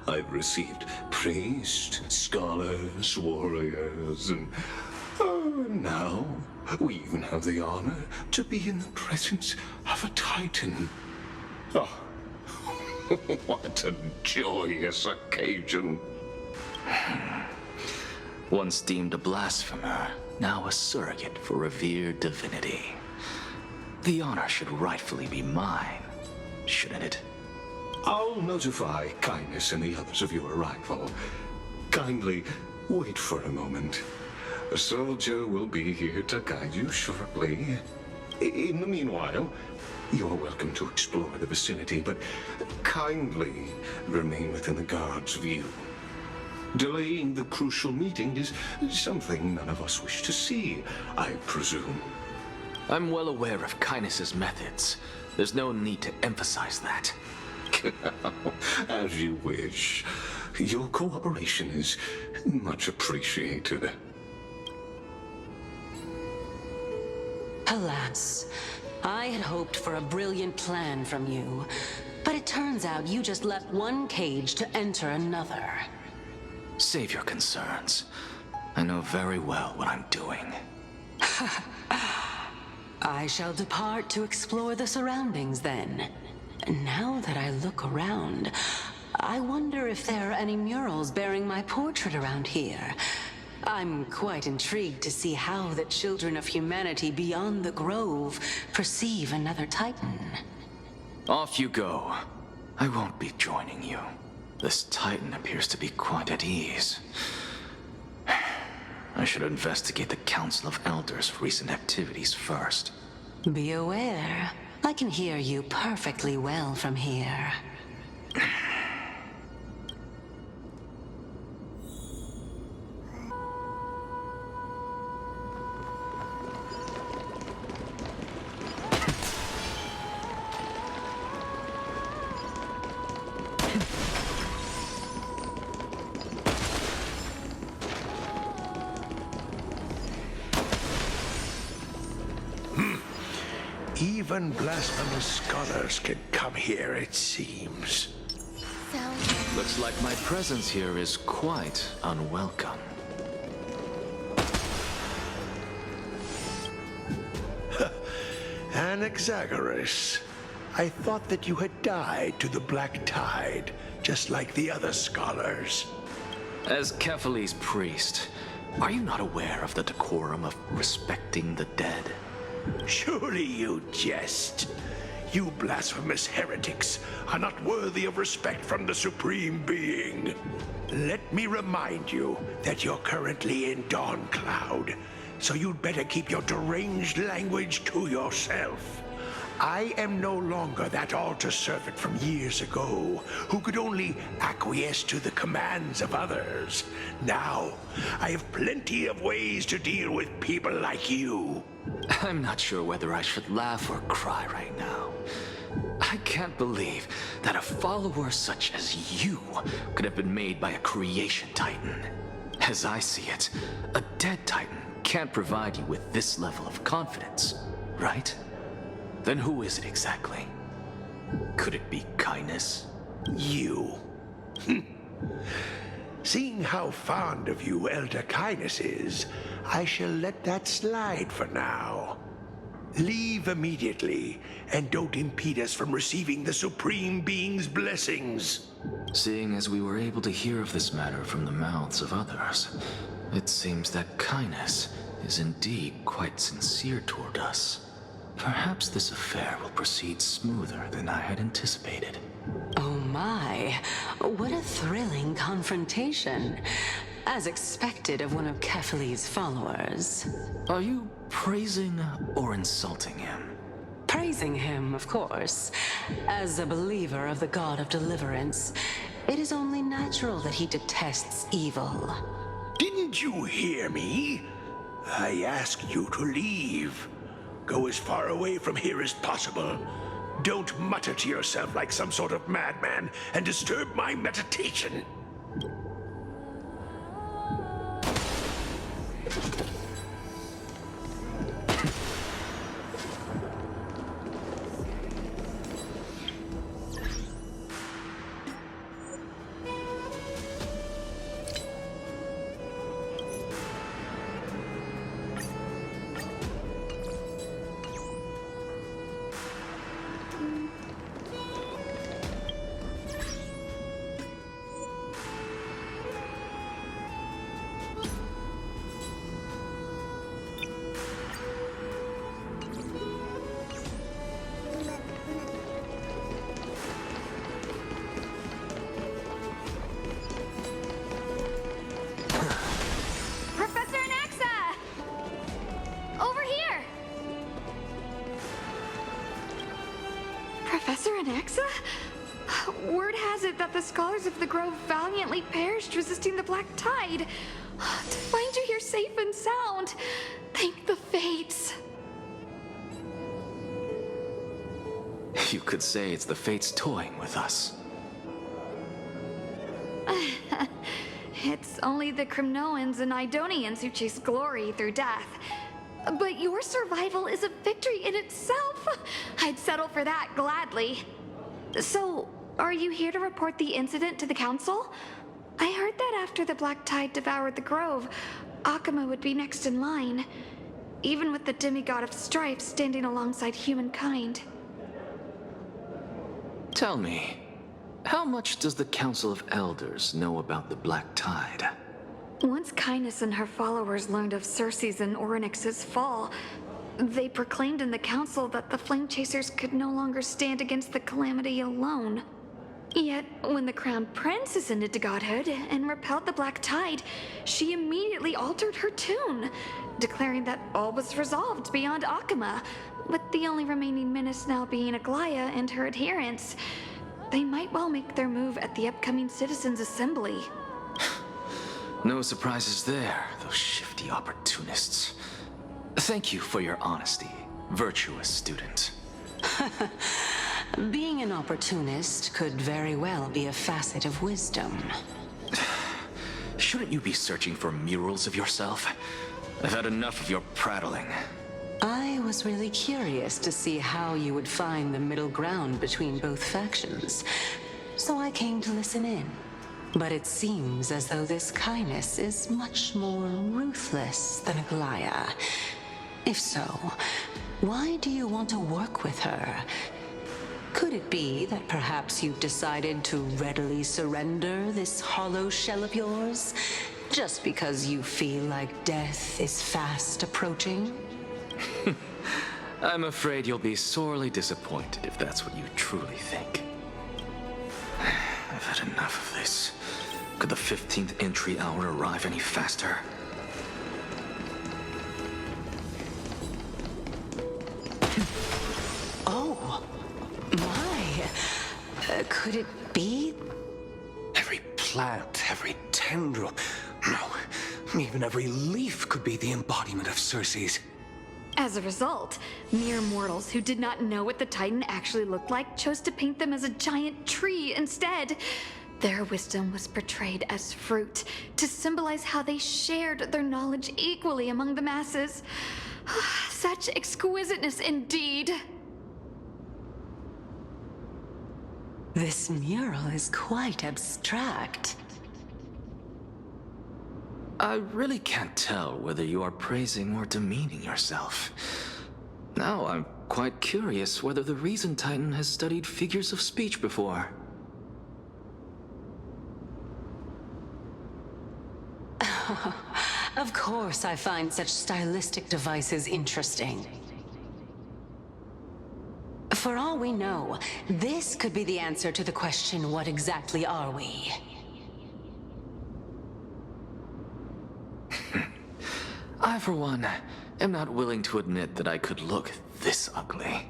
I've received priests, scholars, warriors, and now we even have the honor to be in the presence of a Titan. Oh, what a joyous occasion. Once deemed a blasphemer, now a surrogate for revered divinity. The honor should rightfully be mine, shouldn't it? I'll notify Kindness and the others of your arrival. Kindly wait for a moment. A soldier will be here to guide you shortly. In the meanwhile, you're welcome to explore the vicinity, but kindly remain within the guard's view. Delaying the crucial meeting is something none of us wish to see, I presume. I'm well aware of Kindness's methods. There's no need to emphasize that. As you wish. Your cooperation is much appreciated. Alas, I had hoped for a brilliant plan from you, but it turns out you just left one cage to enter another. Save your concerns. I know very well what I'm doing. I shall depart to explore the surroundings then. Now that I look around, I wonder if there are any murals bearing my portrait around here. I'm quite intrigued to see how the children of humanity beyond the grove perceive another Titan. Off you go. I won't be joining you. This Titan appears to be quite at ease. I should investigate the Council of Elders' recent activities first. Be aware, I can hear you perfectly well from here. Even blasphemous scholars can come here, it seems. Looks like my presence here is quite unwelcome. Anaxagoras, I thought that you had died to the Black Tide, just like the other scholars. As Kephales's priest, are you not aware of the decorum of respecting the dead? Surely you jest. You blasphemous heretics are not worthy of respect from the Supreme Being. Let me remind you that you're currently in Dawn Cloud, so you'd better keep your deranged language to yourself. I am no longer that altar servant from years ago who could only acquiesce to the commands of others. Now, I have plenty of ways to deal with people like you. I'm not sure whether I should laugh or cry right now. I can't believe that a follower such as you could have been made by a creation titan. As I see it, a dead titan can't provide you with this level of confidence, right? Then who is it exactly? Could it be kindness? You. Seeing how fond of you Elder Kindness is, I shall let that slide for now. Leave immediately, and don't impede us from receiving the Supreme Being's blessings. Seeing as we were able to hear of this matter from the mouths of others, it seems that kindness is indeed quite sincere toward us. Perhaps this affair will proceed smoother than I had anticipated. Oh my, what a thrilling confrontation. As expected of one of Kephales's followers. Are you praising or insulting him? Praising him, of course. As a believer of the God of Deliverance, it is only natural that he detests evil. Didn't you hear me? I asked you to leave. Go as far away from here as possible. Don't mutter to yourself like some sort of madman and disturb my meditation. Word has it that the scholars of the Grove valiantly perished resisting the Black Tide. To find you here safe and sound, thank the fates. You could say it's the fates toying with us. It's only the Cremnoans and Idonians who chase glory through death. But your survival is a victory in itself. I'd settle for that gladly. So, are you here to report the incident to the council? I heard that after the Black Tide devoured the Grove, Akama would be next in line, even with the demigod of strife standing alongside humankind. Tell me, how much does the Council of Elders know about the Black Tide? Once Kindness and her followers learned of Circe's and Orynyx's fall, they proclaimed in the council that the Flame Chasers could no longer stand against the calamity alone. Yet, when the Crown Prince ascended to godhood and repelled the Black Tide, she immediately altered her tune, declaring that all was resolved beyond Akama, with the only remaining menace now being Aglaya and her adherents. They might well make their move at the upcoming Citizens' Assembly. No surprises there, those shifty opportunists. Thank you for your honesty, virtuous student. Being an opportunist could very well be a facet of wisdom. Shouldn't you be searching for murals of yourself? I've had enough of your prattling. I was really curious to see how you would find the middle ground between both factions, so I came to listen in. But it seems as though this Kindness is much more ruthless than Aglaya. If so, why do you want to work with her? Could it be that perhaps you've decided to readily surrender this hollow shell of yours, just because you feel like death is fast approaching? I'm afraid you'll be sorely disappointed if that's what you truly think. I've had enough of this. Could the 15th entry hour arrive any faster? Oh, my. Could it be? Every plant, every tendril, no, even every leaf could be the embodiment of Circe's. As a result, mere mortals who did not know what the Titan actually looked like chose to paint them as a giant tree instead. Their wisdom was portrayed as fruit, to symbolize how they shared their knowledge equally among the masses. Such exquisiteness indeed. This mural is quite abstract. I really can't tell whether you are praising or demeaning yourself. Now I'm quite curious whether the Reason Titan has studied figures of speech before. Of course I find such stylistic devices interesting. For all we know, this could be the answer to the question, what exactly are we? I, for one, am not willing to admit that I could look this ugly.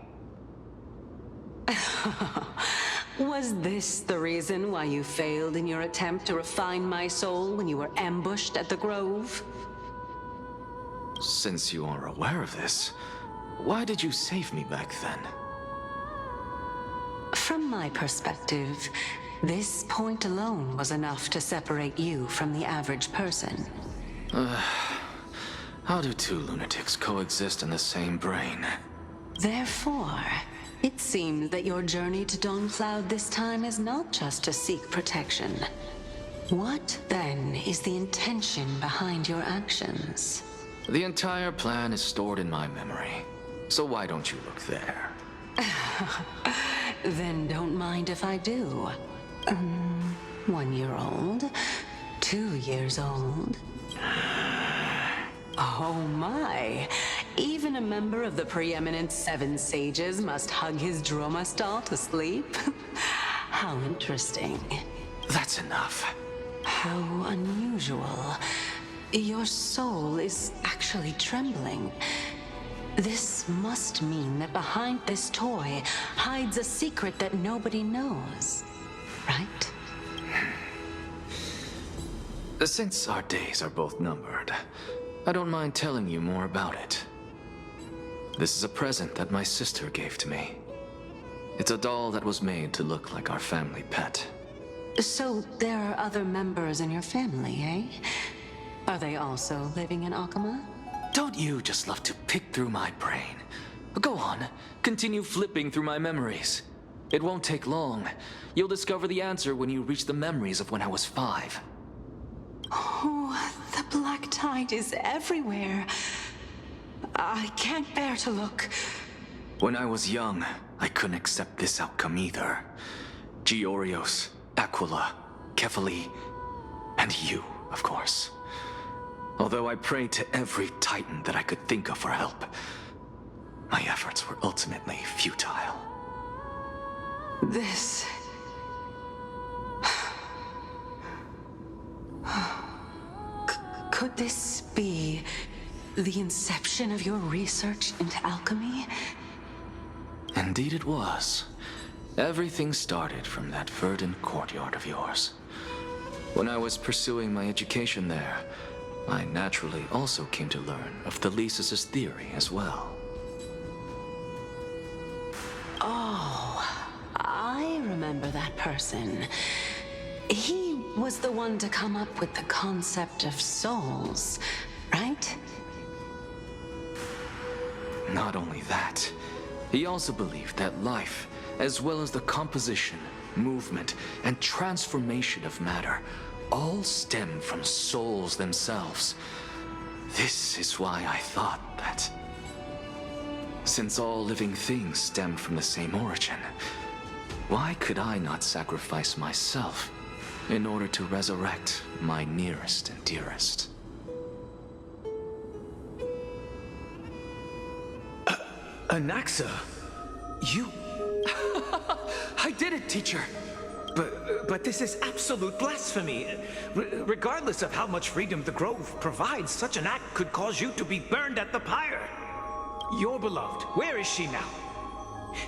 Was this the reason why you failed in your attempt to refine my soul when you were ambushed at the Grove? Since you are aware of this, why did you save me back then? From my perspective, this point alone was enough to separate you from the average person. How do two lunatics coexist in the same brain? Therefore, it seems that your journey to Dawn-Cloud this time is not just to seek protection. What, then, is the intention behind your actions? The entire plan is stored in my memory, so why don't you look there? Then don't mind if I do. 1 year old? 2 years old? Oh my! Even a member of the preeminent 7 sages must hug his droma stall to sleep? How interesting. That's enough. How unusual. Your soul is actually trembling. This must mean that behind this toy hides a secret that nobody knows, right? Since our days are both numbered, I don't mind telling you more about it. This is a present that my sister gave to me. It's a doll that was made to look like our family pet. So there are other members in your family, eh? Are they also living in Akama? Don't you just love to pick through my brain? Go on, continue flipping through my memories. It won't take long. You'll discover the answer when you reach the memories of when I was 5. Oh, the black tide is everywhere. I can't bear to look. When I was young, I couldn't accept this outcome either. Georios, Aquila, Kefali, and you, of course. Although I prayed to every Titan that I could think of for help, my efforts were ultimately futile. This... Could this be the inception of your research into alchemy? Indeed it was. Everything started from that verdant courtyard of yours. When I was pursuing my education there, I naturally also came to learn of Thelesis' theory as well. Oh, I remember that person. He was the one to come up with the concept of souls, right? Not only that, he also believed that life, as well as the composition, movement, and transformation of matter, all stem from souls themselves. This is why I thought that, since all living things stemmed from the same origin, why could I not sacrifice myself in order to resurrect my nearest and dearest? Anaxa, you... I did it, teacher! But this is absolute blasphemy. Regardless of how much freedom the Grove provides, such an act could cause you to be burned at the pyre. Your beloved, where is she now?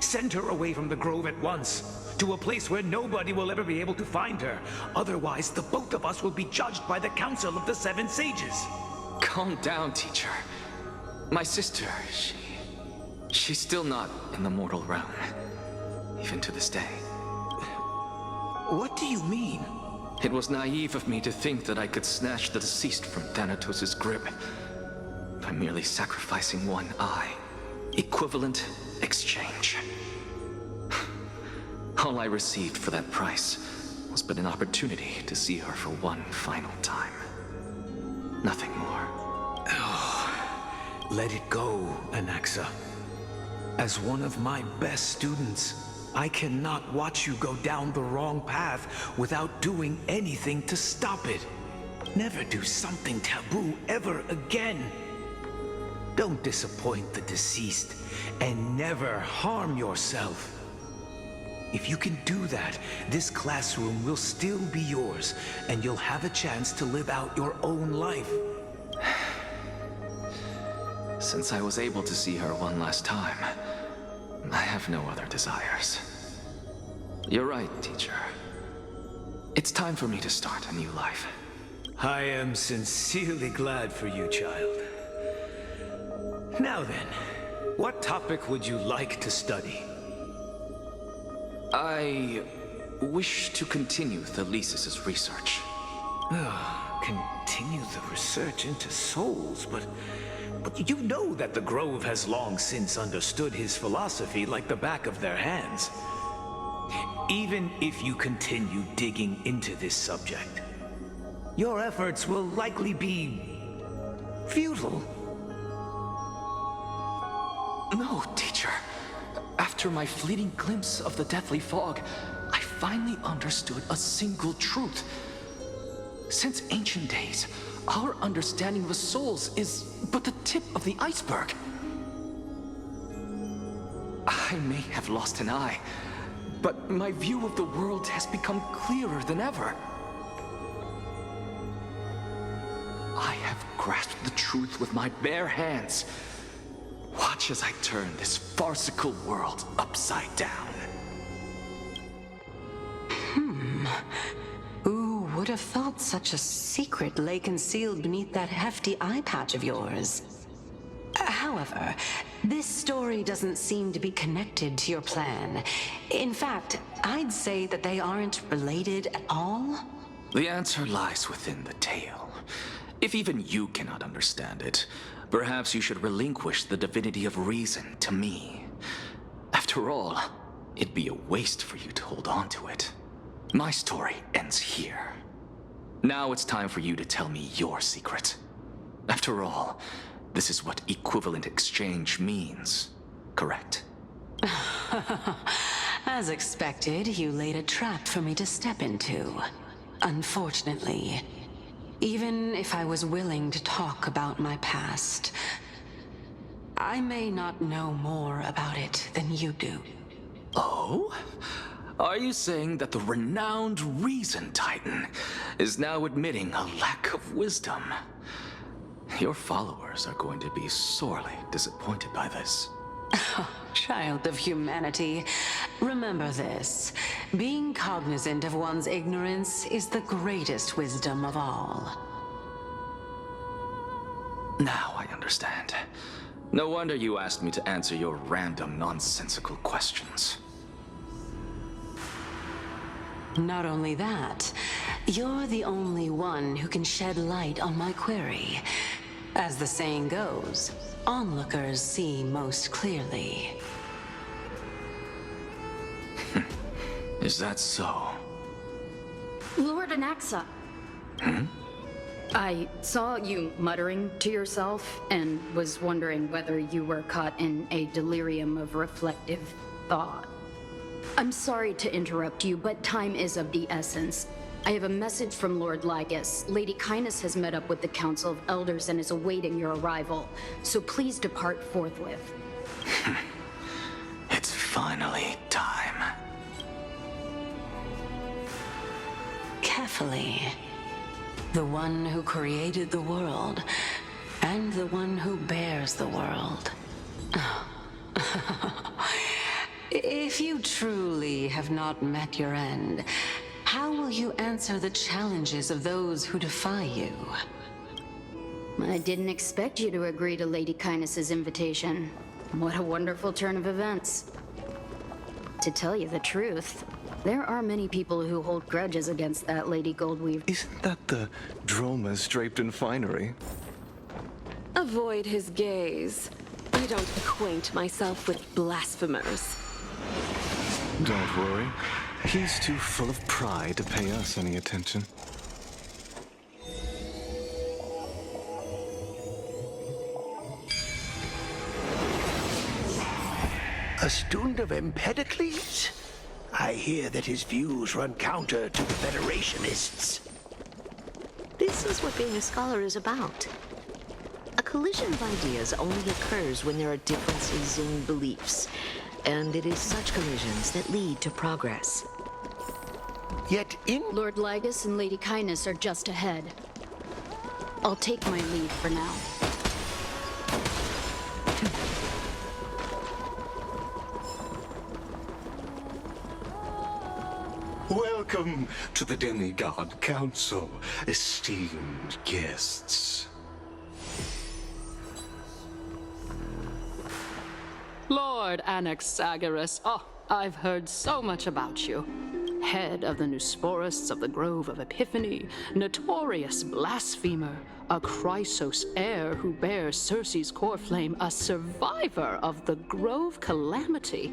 Send her away from the Grove at once, to a place where nobody will ever be able to find her. Otherwise, the both of us will be judged by the Council of the Seven Sages. Calm down, teacher. My sister, she's still not in the mortal realm, even to this day. What do you mean? It was naive of me to think that I could snatch the deceased from Thanatos' grip by merely sacrificing one eye. Equivalent exchange. All I received for that price was but an opportunity to see her for one final time. Nothing more. Oh, let it go, Anaxa. As one of my best students, I cannot watch you go down the wrong path without doing anything to stop it. Never do something taboo ever again. Don't disappoint the deceased, and never harm yourself. If you can do that, this classroom will still be yours, and you'll have a chance to live out your own life. Since I was able to see her one last time, I have no other desires. You're right, teacher. It's time for me to start a new life. I am sincerely glad for you, child. Now then, what topic would you like to study? I wish to continue Thalesis' research. Continue the research into souls, but you know that the Grove has long since understood his philosophy like the back of their hands. Even if you continue digging into this subject, your efforts will likely be futile. No, teacher. After my fleeting glimpse of the deathly fog, I finally understood a single truth. Since ancient days, our understanding of the souls is but the tip of the iceberg. I may have lost an eye, but my view of the world has become clearer than ever. I have grasped the truth with my bare hands. Watch as I turn this farcical world upside down. Who would have thought such a secret lay concealed beneath that hefty eye patch of yours? However, this story doesn't seem to be connected to your plan. In fact, I'd say that they aren't related at all. The answer lies within the tale. If even you cannot understand it, perhaps you should relinquish the divinity of reason to me. After all, it'd be a waste for you to hold on to it. My story ends here. Now it's time for you to tell me your secret. After all, this is what equivalent exchange means, correct? As expected, you laid a trap for me to step into. Unfortunately, even if I was willing to talk about my past, I may not know more about it than you do. Oh? Are you saying that the renowned Reason Titan is now admitting a lack of wisdom? Your followers are going to be sorely disappointed by this. Child of humanity, remember this. Being cognizant of one's ignorance is the greatest wisdom of all. Now I understand. No wonder you asked me to answer your random, nonsensical questions. Not only that, you're the only one who can shed light on my query. As the saying goes, onlookers see most clearly. Is that so? Lord Anaxa. I saw you muttering to yourself and was wondering whether you were caught in a delirium of reflective thought. I'm sorry to interrupt you, but time is of the essence. I have a message from Lord Lygus. Lady Kindness has met up with the Council of Elders and is awaiting your arrival, so please depart forthwith. It's finally time. Carefully. The one who created the world, and the one who bears the world. If you truly have not met your end, how will you answer the challenges of those who defy you? I didn't expect you to agree to Lady Kindness's invitation. What a wonderful turn of events. To tell you the truth, there are many people who hold grudges against that Lady Goldweave. Isn't that the dromas draped in finery? Avoid his gaze. I don't acquaint myself with blasphemers. Don't worry. He's too full of pride to pay us any attention. A student of Empedocles? I hear that his views run counter to the Federationists. This is what being a scholar is about. A collision of ideas only occurs when there are differences in beliefs, and it is such collisions that lead to progress. Yet in... Lord Lygus and Lady Kindness are just ahead. I'll take my leave for now. Welcome to the Demigod Council, esteemed guests. Lord Anaxagoras, I've heard so much about you. Head of the Nusporists of the Grove of Epiphany, notorious blasphemer, a Chrysos heir who bears Circe's core flame, a survivor of the Grove Calamity.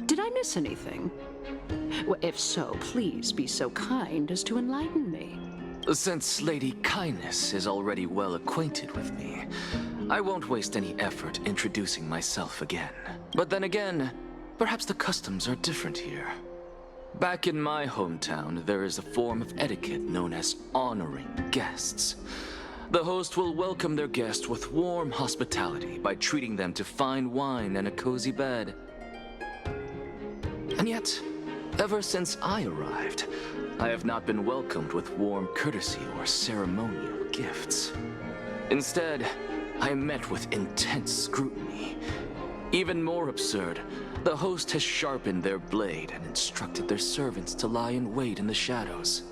Did I miss anything? Well, if so, please be so kind as to enlighten me. Since Lady Kindness is already well acquainted with me, I won't waste any effort introducing myself again. But then again, perhaps the customs are different here. Back in my hometown, there is a form of etiquette known as honoring guests. The host will welcome their guest with warm hospitality by treating them to fine wine and a cozy bed. And yet, ever since I arrived, I have not been welcomed with warm courtesy or ceremonial gifts. Instead, I am met with intense scrutiny. Even more absurd, the host has sharpened their blade and instructed their servants to lie in wait in the shadows.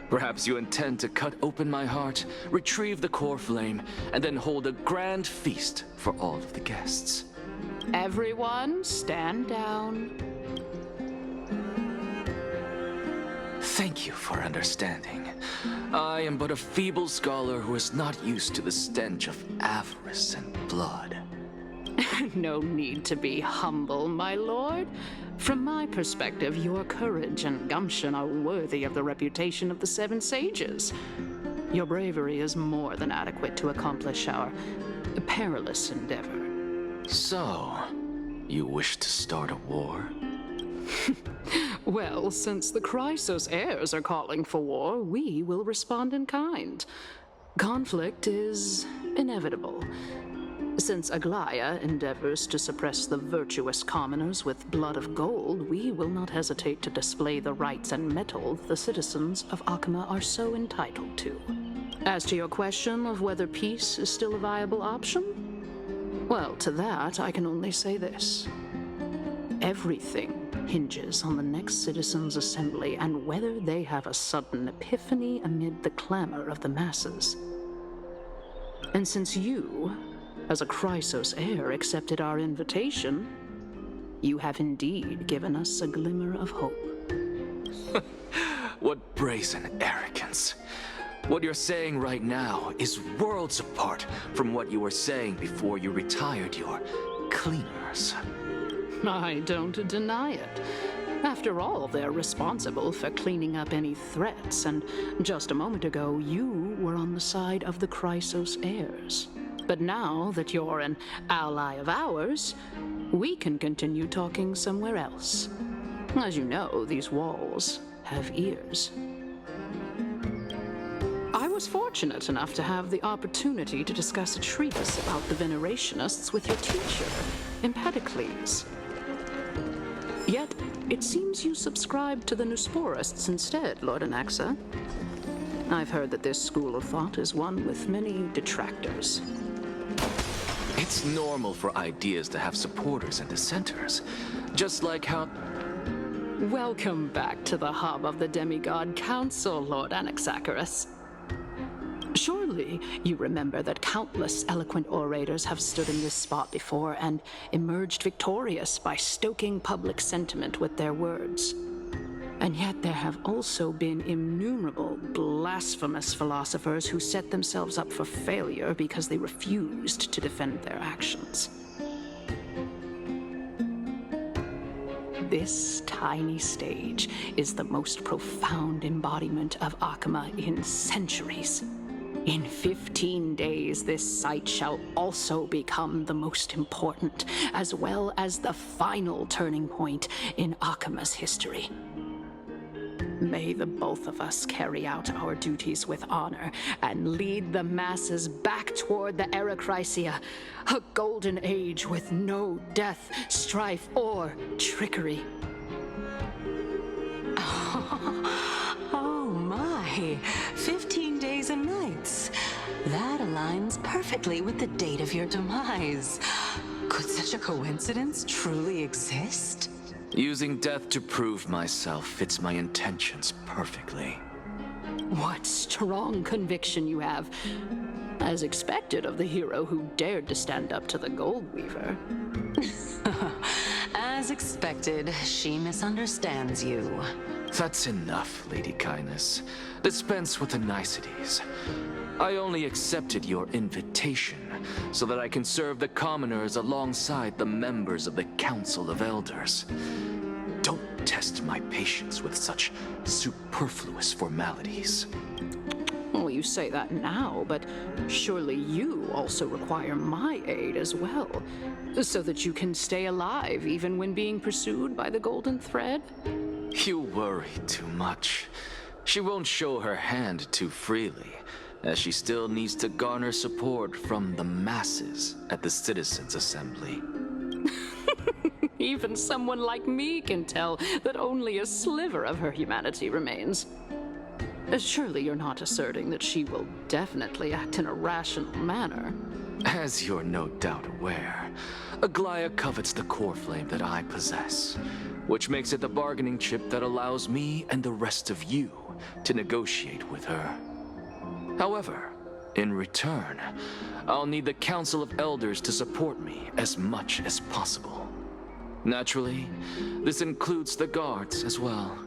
Perhaps you intend to cut open my heart, retrieve the core flame, and then hold a grand feast for all of the guests. Everyone, stand down. Thank you for understanding. I am but a feeble scholar who is not used to the stench of avarice and blood. No need to be humble, my lord. From my perspective, your courage and gumption are worthy of the reputation of the Seven Sages. Your bravery is more than adequate to accomplish our perilous endeavor. So, you wish to start a war? Well, since the Chrysos heirs are calling for war, we will respond in kind. Conflict is inevitable. Since Aglaya endeavors to suppress the virtuous commoners with blood of gold, we will not hesitate to display the rights and mettle the citizens of Akama are so entitled to. As to your question of whether peace is still a viable option, well, to that I can only say this. Everything hinges on the next citizens' assembly and whether they have a sudden epiphany amid the clamor of the masses. And since you, as a Chrysos heir, accepted our invitation, you have indeed given us a glimmer of hope. What brazen arrogance. What you're saying right now is worlds apart from what you were saying before you retired your cleaners. I don't deny it. After all, they're responsible for cleaning up any threats, and just a moment ago, you were on the side of the Chrysos heirs. But now that you're an ally of ours, we can continue talking somewhere else. As you know, these walls have ears. I was fortunate enough to have the opportunity to discuss a treatise about the Venerationists with your teacher, Empedocles. Yet, it seems you subscribe to the Nusporists instead, Lord Anaxa. I've heard that this school of thought is one with many detractors. It's normal for ideas to have supporters and dissenters, just like how... Welcome back to the hub of the Demigod Council, Lord Anaxagoras. Surely you remember that countless eloquent orators have stood in this spot before and emerged victorious by stoking public sentiment with their words. And yet there have also been innumerable blasphemous philosophers who set themselves up for failure because they refused to defend their actions. This tiny stage is the most profound embodiment of Akama in centuries. In 15 days, this site shall also become the most important, as well as the final turning point in Akama's history. May the both of us carry out our duties with honor and lead the masses back toward the Erechrysia, a golden age with no death, strife, or trickery. Oh my, 15 days and nights. That aligns perfectly with the date of your demise. Could such a coincidence truly exist? Using death to prove myself fits my intentions perfectly. What strong conviction you have. As expected of the hero who dared to stand up to the Gold Weaver. As expected, she misunderstands you. That's enough, Lady Kindness. Dispense with the niceties. I only accepted your invitation so that I can serve the commoners alongside the members of the Council of Elders. Don't test my patience with such superfluous formalities. Well, you say that now, but surely you also require my aid as well, so that you can stay alive even when being pursued by the Golden Thread? You worry too much. She won't show her hand too freely, as she still needs to garner support from the masses at the Citizens' Assembly. Even someone like me can tell that only a sliver of her humanity remains. Surely you're not asserting that she will definitely act in a rational manner. As you're no doubt aware, Aglaya covets the core flame that I possess, which makes it the bargaining chip that allows me and the rest of you to negotiate with her. However, in return, I'll need the Council of Elders to support me as much as possible. Naturally, this includes the guards as well.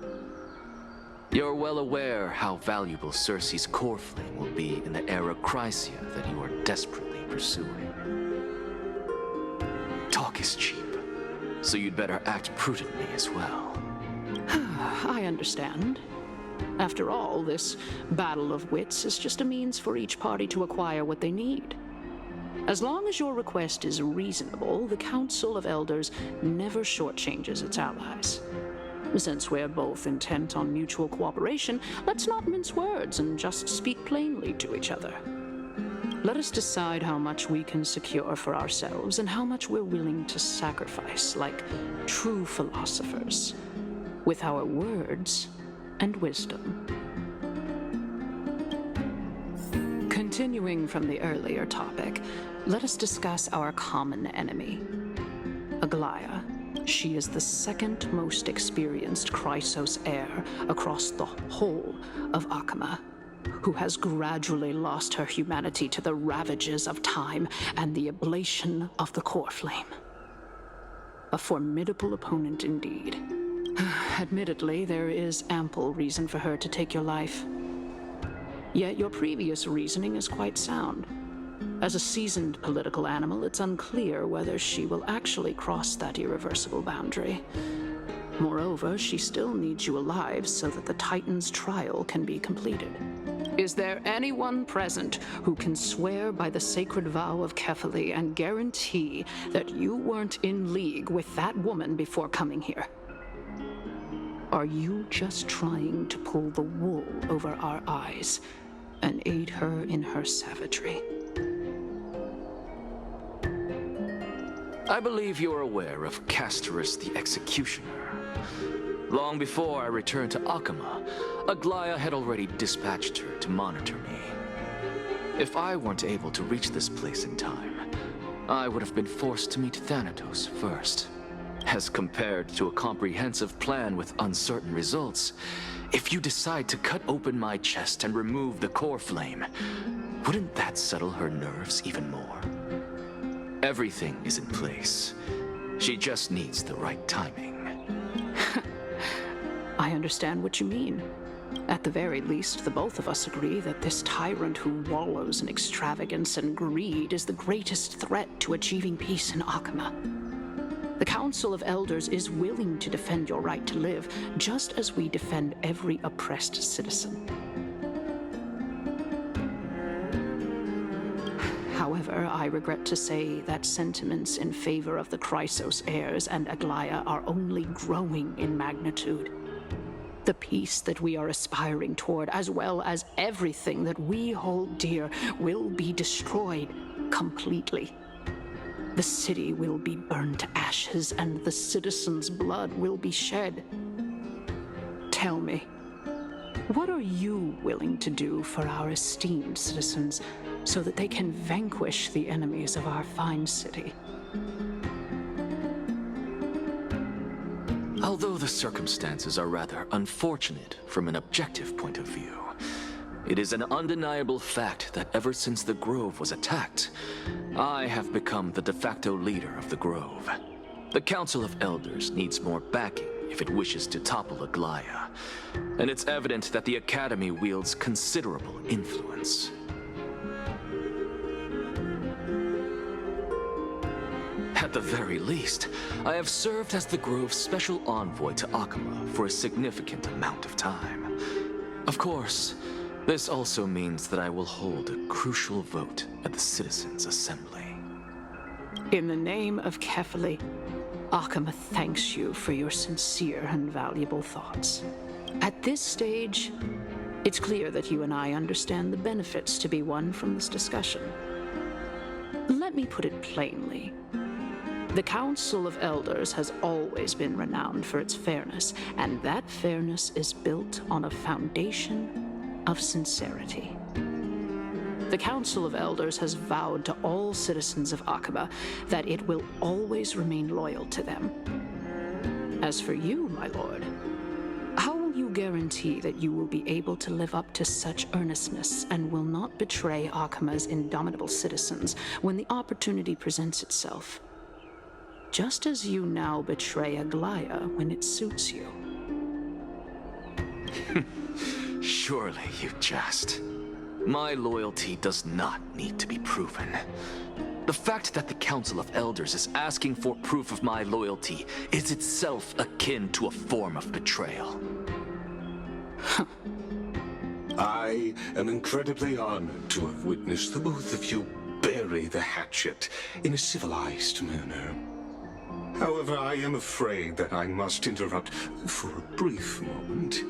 You're well aware how valuable Circe's core flame will be in the Erechrysia that you are desperately pursuing. Talk is cheap, so you'd better act prudently as well. I understand. After all, this battle of wits is just a means for each party to acquire what they need. As long as your request is reasonable, the Council of Elders never shortchanges its allies. Since we're both intent on mutual cooperation, let's not mince words and just speak plainly to each other. Let us decide how much we can secure for ourselves and how much we're willing to sacrifice, like true philosophers, with our words and wisdom. Continuing from the earlier topic, let us discuss our common enemy, Aglaya. She is the second most experienced Chrysos heir across the whole of Akama, who has gradually lost her humanity to the ravages of time and the ablation of the core flame. A formidable opponent indeed. Admittedly, there is ample reason for her to take your life. Yet your previous reasoning is quite sound. As a seasoned political animal, it's unclear whether she will actually cross that irreversible boundary. Moreover, she still needs you alive so that the Titan's trial can be completed. Is there anyone present who can swear by the sacred vow of Kefali and guarantee that you weren't in league with that woman before coming here? Are you just trying to pull the wool over our eyes and aid her in her savagery? I believe you're aware of Castorus the Executioner. Long before I returned to Akama, Aglaya had already dispatched her to monitor me. If I weren't able to reach this place in time, I would have been forced to meet Thanatos first. As compared to a comprehensive plan with uncertain results, if you decide to cut open my chest and remove the core flame, wouldn't that settle her nerves even more? Everything is in place. She just needs the right timing. I understand what you mean. At the very least, the both of us agree that this tyrant who wallows in extravagance and greed is the greatest threat to achieving peace in Akama. The Council of Elders is willing to defend your right to live, just as we defend every oppressed citizen. However, I regret to say that sentiments in favor of the Chrysos heirs and Aglaya are only growing in magnitude. The peace that we are aspiring toward, as well as everything that we hold dear, will be destroyed completely. The city will be burned to ashes, and the citizens' blood will be shed. Tell me, what are you willing to do for our esteemed citizens so that they can vanquish the enemies of our fine city? Although the circumstances are rather unfortunate from an objective point of view, it is an undeniable fact that ever since the Grove was attacked, I have become the de facto leader of the Grove. The Council of Elders needs more backing if it wishes to topple Aglaya, and it's evident that the Academy wields considerable influence. At the very least, I have served as the Grove's special envoy to Akama for a significant amount of time. Of course, this also means that I will hold a crucial vote at the Citizens' Assembly. In the name of Kefali, Akama thanks you for your sincere and valuable thoughts. At this stage, it's clear that you and I understand the benefits to be won from this discussion. Let me put it plainly. The Council of Elders has always been renowned for its fairness, and that fairness is built on a foundation of sincerity. The Council of Elders has vowed to all citizens of Akaba that it will always remain loyal to them. As for you, my lord, how will you guarantee that you will be able to live up to such earnestness and will not betray Akama's indomitable citizens when the opportunity presents itself? Just as you now betray Aglaya when it suits you. Surely you jest. My loyalty does not need to be proven. The fact that the Council of Elders is asking for proof of my loyalty is itself akin to a form of betrayal. I am incredibly honored to have witnessed the both of you bury the hatchet in a civilized manner. However, I am afraid that I must interrupt for a brief moment.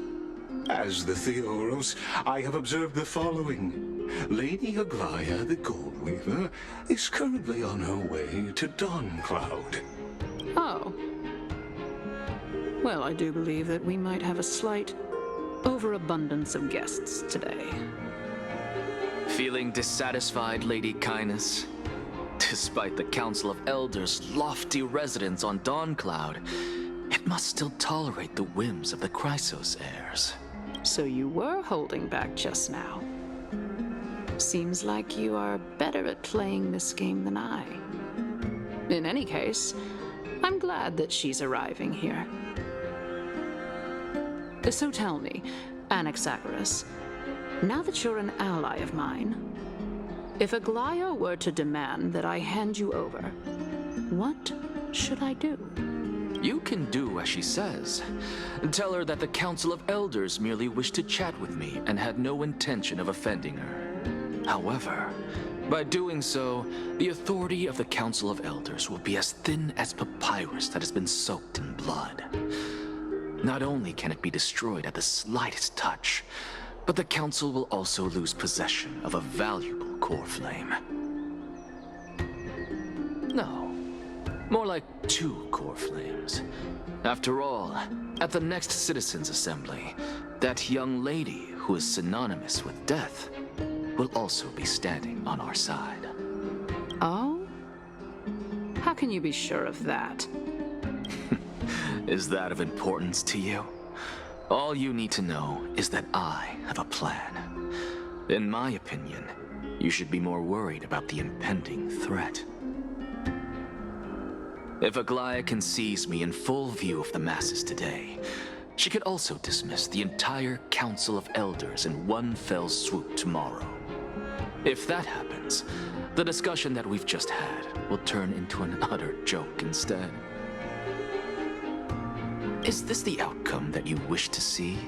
As the Theoros, I have observed the following. Lady Aglaya, the Gold Weaver, is currently on her way to Dawncloud. Oh. Well, I do believe that we might have a slight overabundance of guests today. Feeling dissatisfied, Lady Kindness? Despite the Council of Elders' lofty residence on Dawncloud, it must still tolerate the whims of the Chrysos heirs. So you were holding back just now. Seems like you are better at playing this game than I. In any case, I'm glad that she's arriving here. So tell me, Anaxagoras, Now that you're an ally of mine, if Aglaya were to demand that I hand you over, what should I do? You can do as she says. Tell her that the Council of Elders merely wished to chat with me and had no intention of offending her. However, by doing so, the authority of the Council of Elders will be as thin as papyrus that has been soaked in blood. Not only can it be destroyed at the slightest touch, but the Council will also lose possession of a valuable core flame. No, more like 2 core flames. After all, at the next Citizens' Assembly, that young lady who is synonymous with death will also be standing on our side. Oh? How can you be sure of that? Is that of importance to you? All you need to know is that I have a plan. In my opinion, you should be more worried about the impending threat. If Aglaya sees me in full view of the masses today, she could also dismiss the entire Council of Elders in one fell swoop tomorrow. If that happens, the discussion that we've just had will turn into an utter joke instead. Is this the outcome that you wish to see,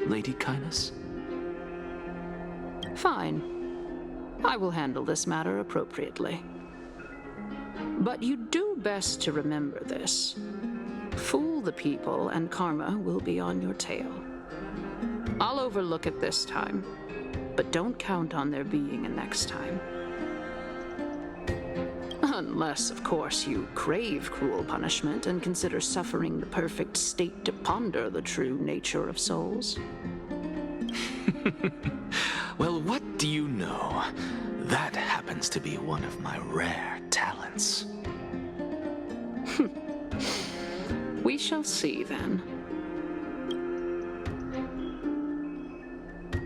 Lady Kindness? Fine. I will handle this matter appropriately. But you do best to remember this. Fool the people and karma will be on your tail. I'll overlook it this time, but don't count on there being a next time. Unless, of course, you crave cruel punishment and consider suffering the perfect state to ponder the true nature of souls. Well, what do you know? That happens to be one of my rare talents. We shall see, then.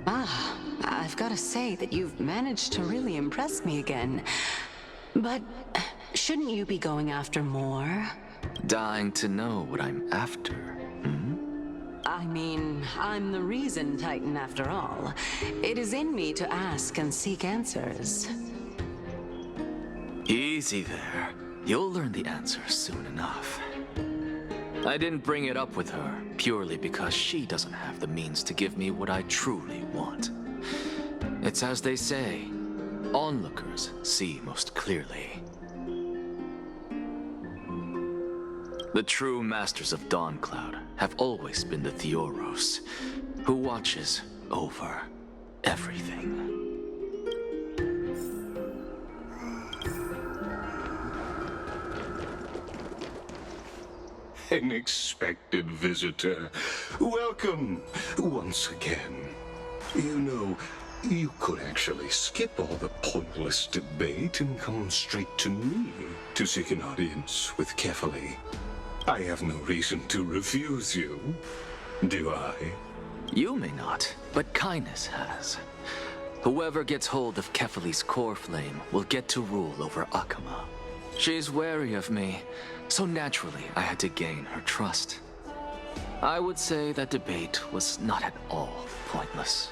I've got to say that you've managed to really impress me again. But shouldn't you be going after more? Dying to know what I'm after, hmm? I mean, I'm the reason Titan after all. It is in me to ask and seek answers. Easy there. You'll learn the answer soon enough. I didn't bring it up with her purely because she doesn't have the means to give me what I truly want. It's as they say, onlookers see most clearly. The true masters of Dawncloud have always been the Theoros, who watches over everything. An expected visitor. Welcome once again. You know, you could actually skip all the pointless debate and come straight to me to seek an audience with Kefali. I have no reason to refuse you, do I? You may not, but Kindness has. Whoever gets hold of Kefali's core flame will get to rule over Akama. She's wary of me, so naturally I had to gain her trust. I would say that debate was not at all pointless.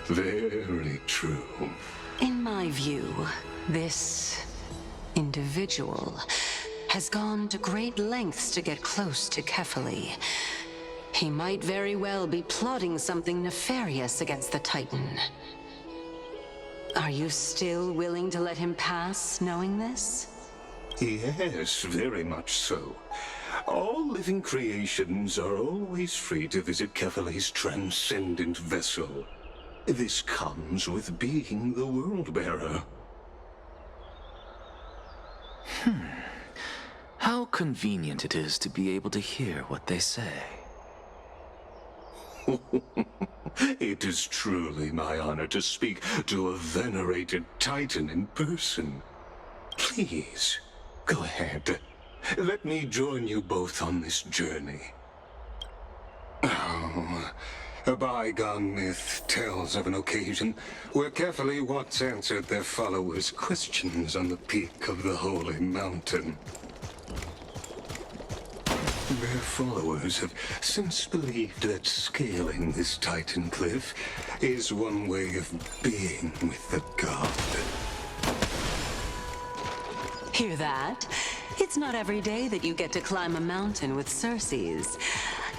Very true. In my view, this individual has gone to great lengths to get close to Kefali. He might very well be plotting something nefarious against the Titan. Are you still willing to let him pass, knowing this? Yes, very much so. All living creations are always free to visit Kefali's transcendent vessel. This comes with being the World-Bearer. How convenient it is to be able to hear what they say. It is truly my honor to speak to a venerated Titan in person. Please, go ahead. Let me join you both on this journey. Oh, a bygone myth tells of an occasion where Kefali once answered their followers' questions on the peak of the Holy Mountain. Their followers have since believed that scaling this Titan cliff is one way of being with the god. Hear that? It's not every day that you get to climb a mountain with Circes.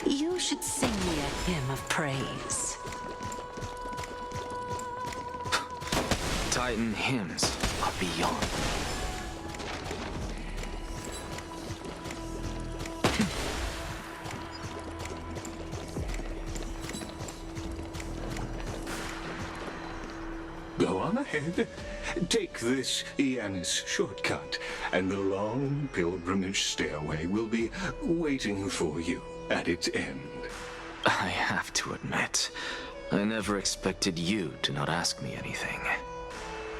You should sing me a hymn of praise. Titan hymns are beyond. Go on ahead. Take this Iannis shortcut, and the long pilgrimage stairway will be waiting for you at its end. I have to admit, I never expected you to not ask me anything.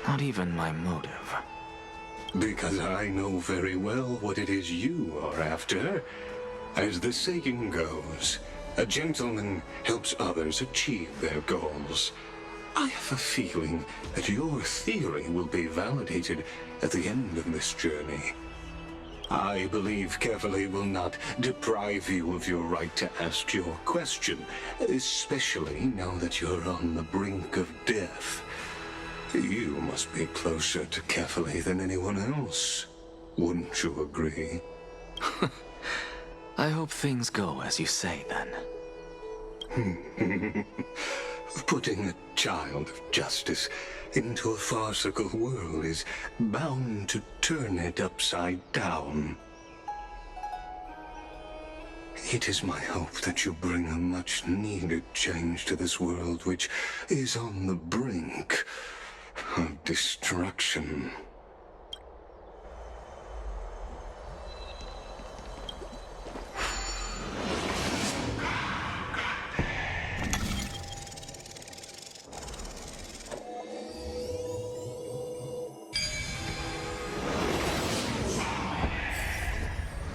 Not even my motive. Because I know very well what it is you are after. As the saying goes, a gentleman helps others achieve their goals. I have a feeling that your theory will be validated at the end of this journey. I believe Kefali will not deprive you of your right to ask your question, especially now that you're on the brink of death. You must be closer to Kefali than anyone else. Wouldn't you agree? I hope things go as you say, then. Putting a child of justice into a farcical world is bound to turn it upside down. It is my hope that you bring a much-needed change to this world, which is on the brink of destruction.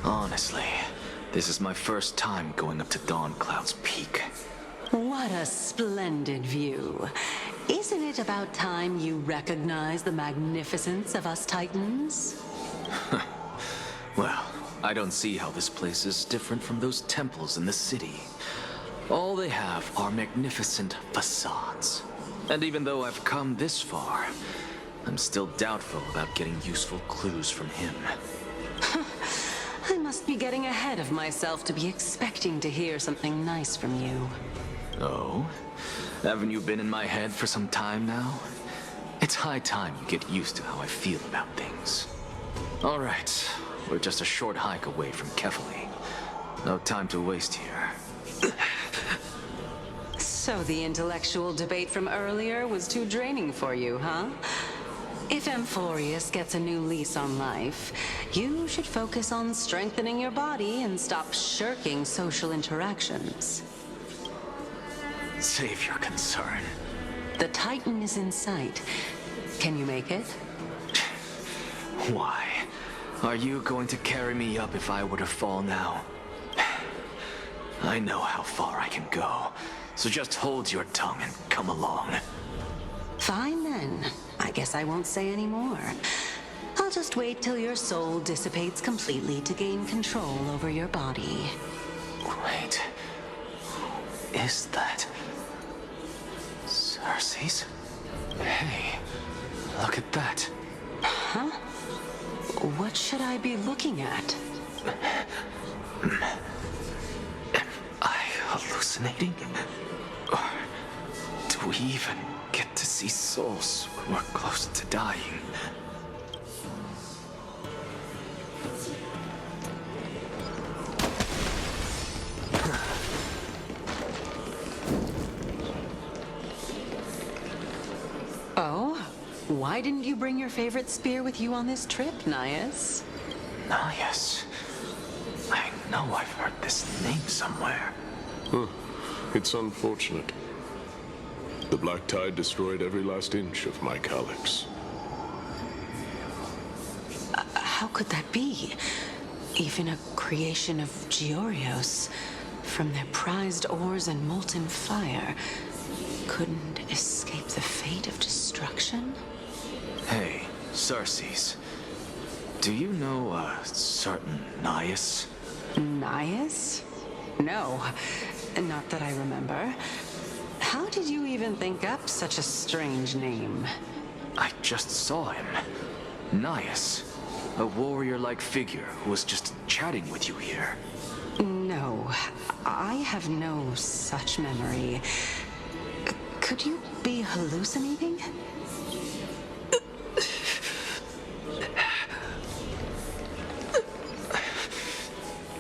Honestly, this is my first time going up to Dawn Cloud's peak. What a splendid view. Isn't it about time you recognize the magnificence of us Titans? Well, I don't see how this place is different from those temples in the city. All they have are magnificent facades. And even though I've come this far, I'm still doubtful about getting useful clues from him. I must be getting ahead of myself to be expecting to hear something nice from you. Oh? Haven't you been in my head for some time now? It's high time you get used to how I feel about things. All right, we're just a short hike away from Kefali. No time to waste here. So the intellectual debate from earlier was too draining for you, huh? If Amphorius gets a new lease on life, you should focus on strengthening your body and stop shirking social interactions. Save your concern. The Titan is in sight. Can you make it? Why? Are you going to carry me up if I were to fall now? I know how far I can go, so just hold your tongue and come along. Fine then. I guess I won't say any more. I'll just wait till your soul dissipates completely to gain control over your body. Wait. Who is that? Circes? Hey, look at that. Huh? What should I be looking at? Am I hallucinating? Or do we even get to see souls when we're close to dying? Oh? Why didn't you bring your favorite spear with you on this trip, Nias? Nias? I know I've heard this name somewhere. It's unfortunate. The Black Tide destroyed every last inch of my calyx. How could that be? Even a creation of Georios, from their prized ores and molten fire, couldn't escape the fate of destruction? Hey, Circes. Do you know a certain Nias? Nias? No, not that I remember. How did you even think up such a strange name? I just saw him. Nias. A warrior-like figure who was just chatting with you here. No, I have no such memory. Could you be hallucinating?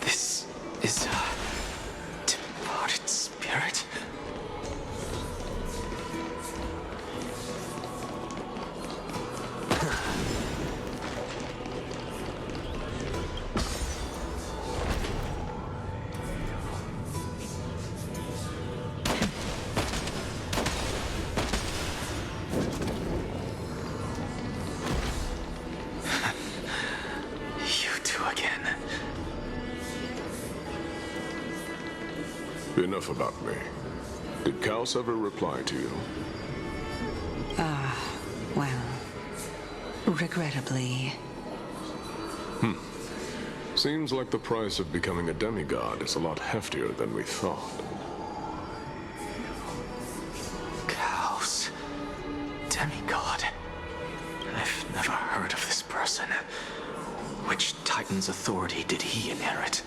This is a departed spirit? Enough about me. Did Kaos ever reply to you? Well, regrettably. Seems like the price of becoming a demigod is a lot heftier than we thought. Kaos. Demigod. I've never heard of this person. Which Titan's authority did he inherit?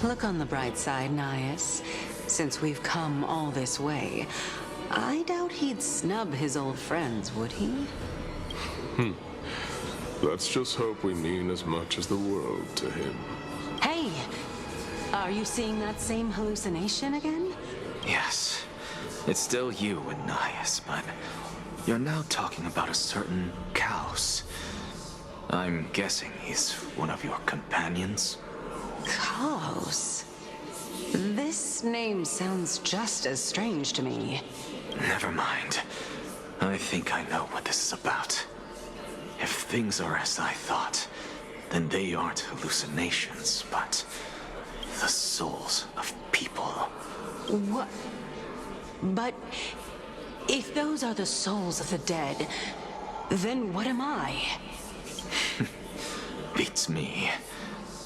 Look on the bright side, Nias. Since we've come all this way, I doubt he'd snub his old friends, would he? Let's just hope we mean as much as the world to him. Hey! Are you seeing that same hallucination again? Yes. It's still you and Nias, but you're now talking about a certain Kaos. I'm guessing he's one of your companions? Kaos? This name sounds just as strange to me. Never mind. I think I know what this is about. If things are as I thought, then they aren't hallucinations, but the souls of people. What? But if those are the souls of the dead, then what am I? Beats me.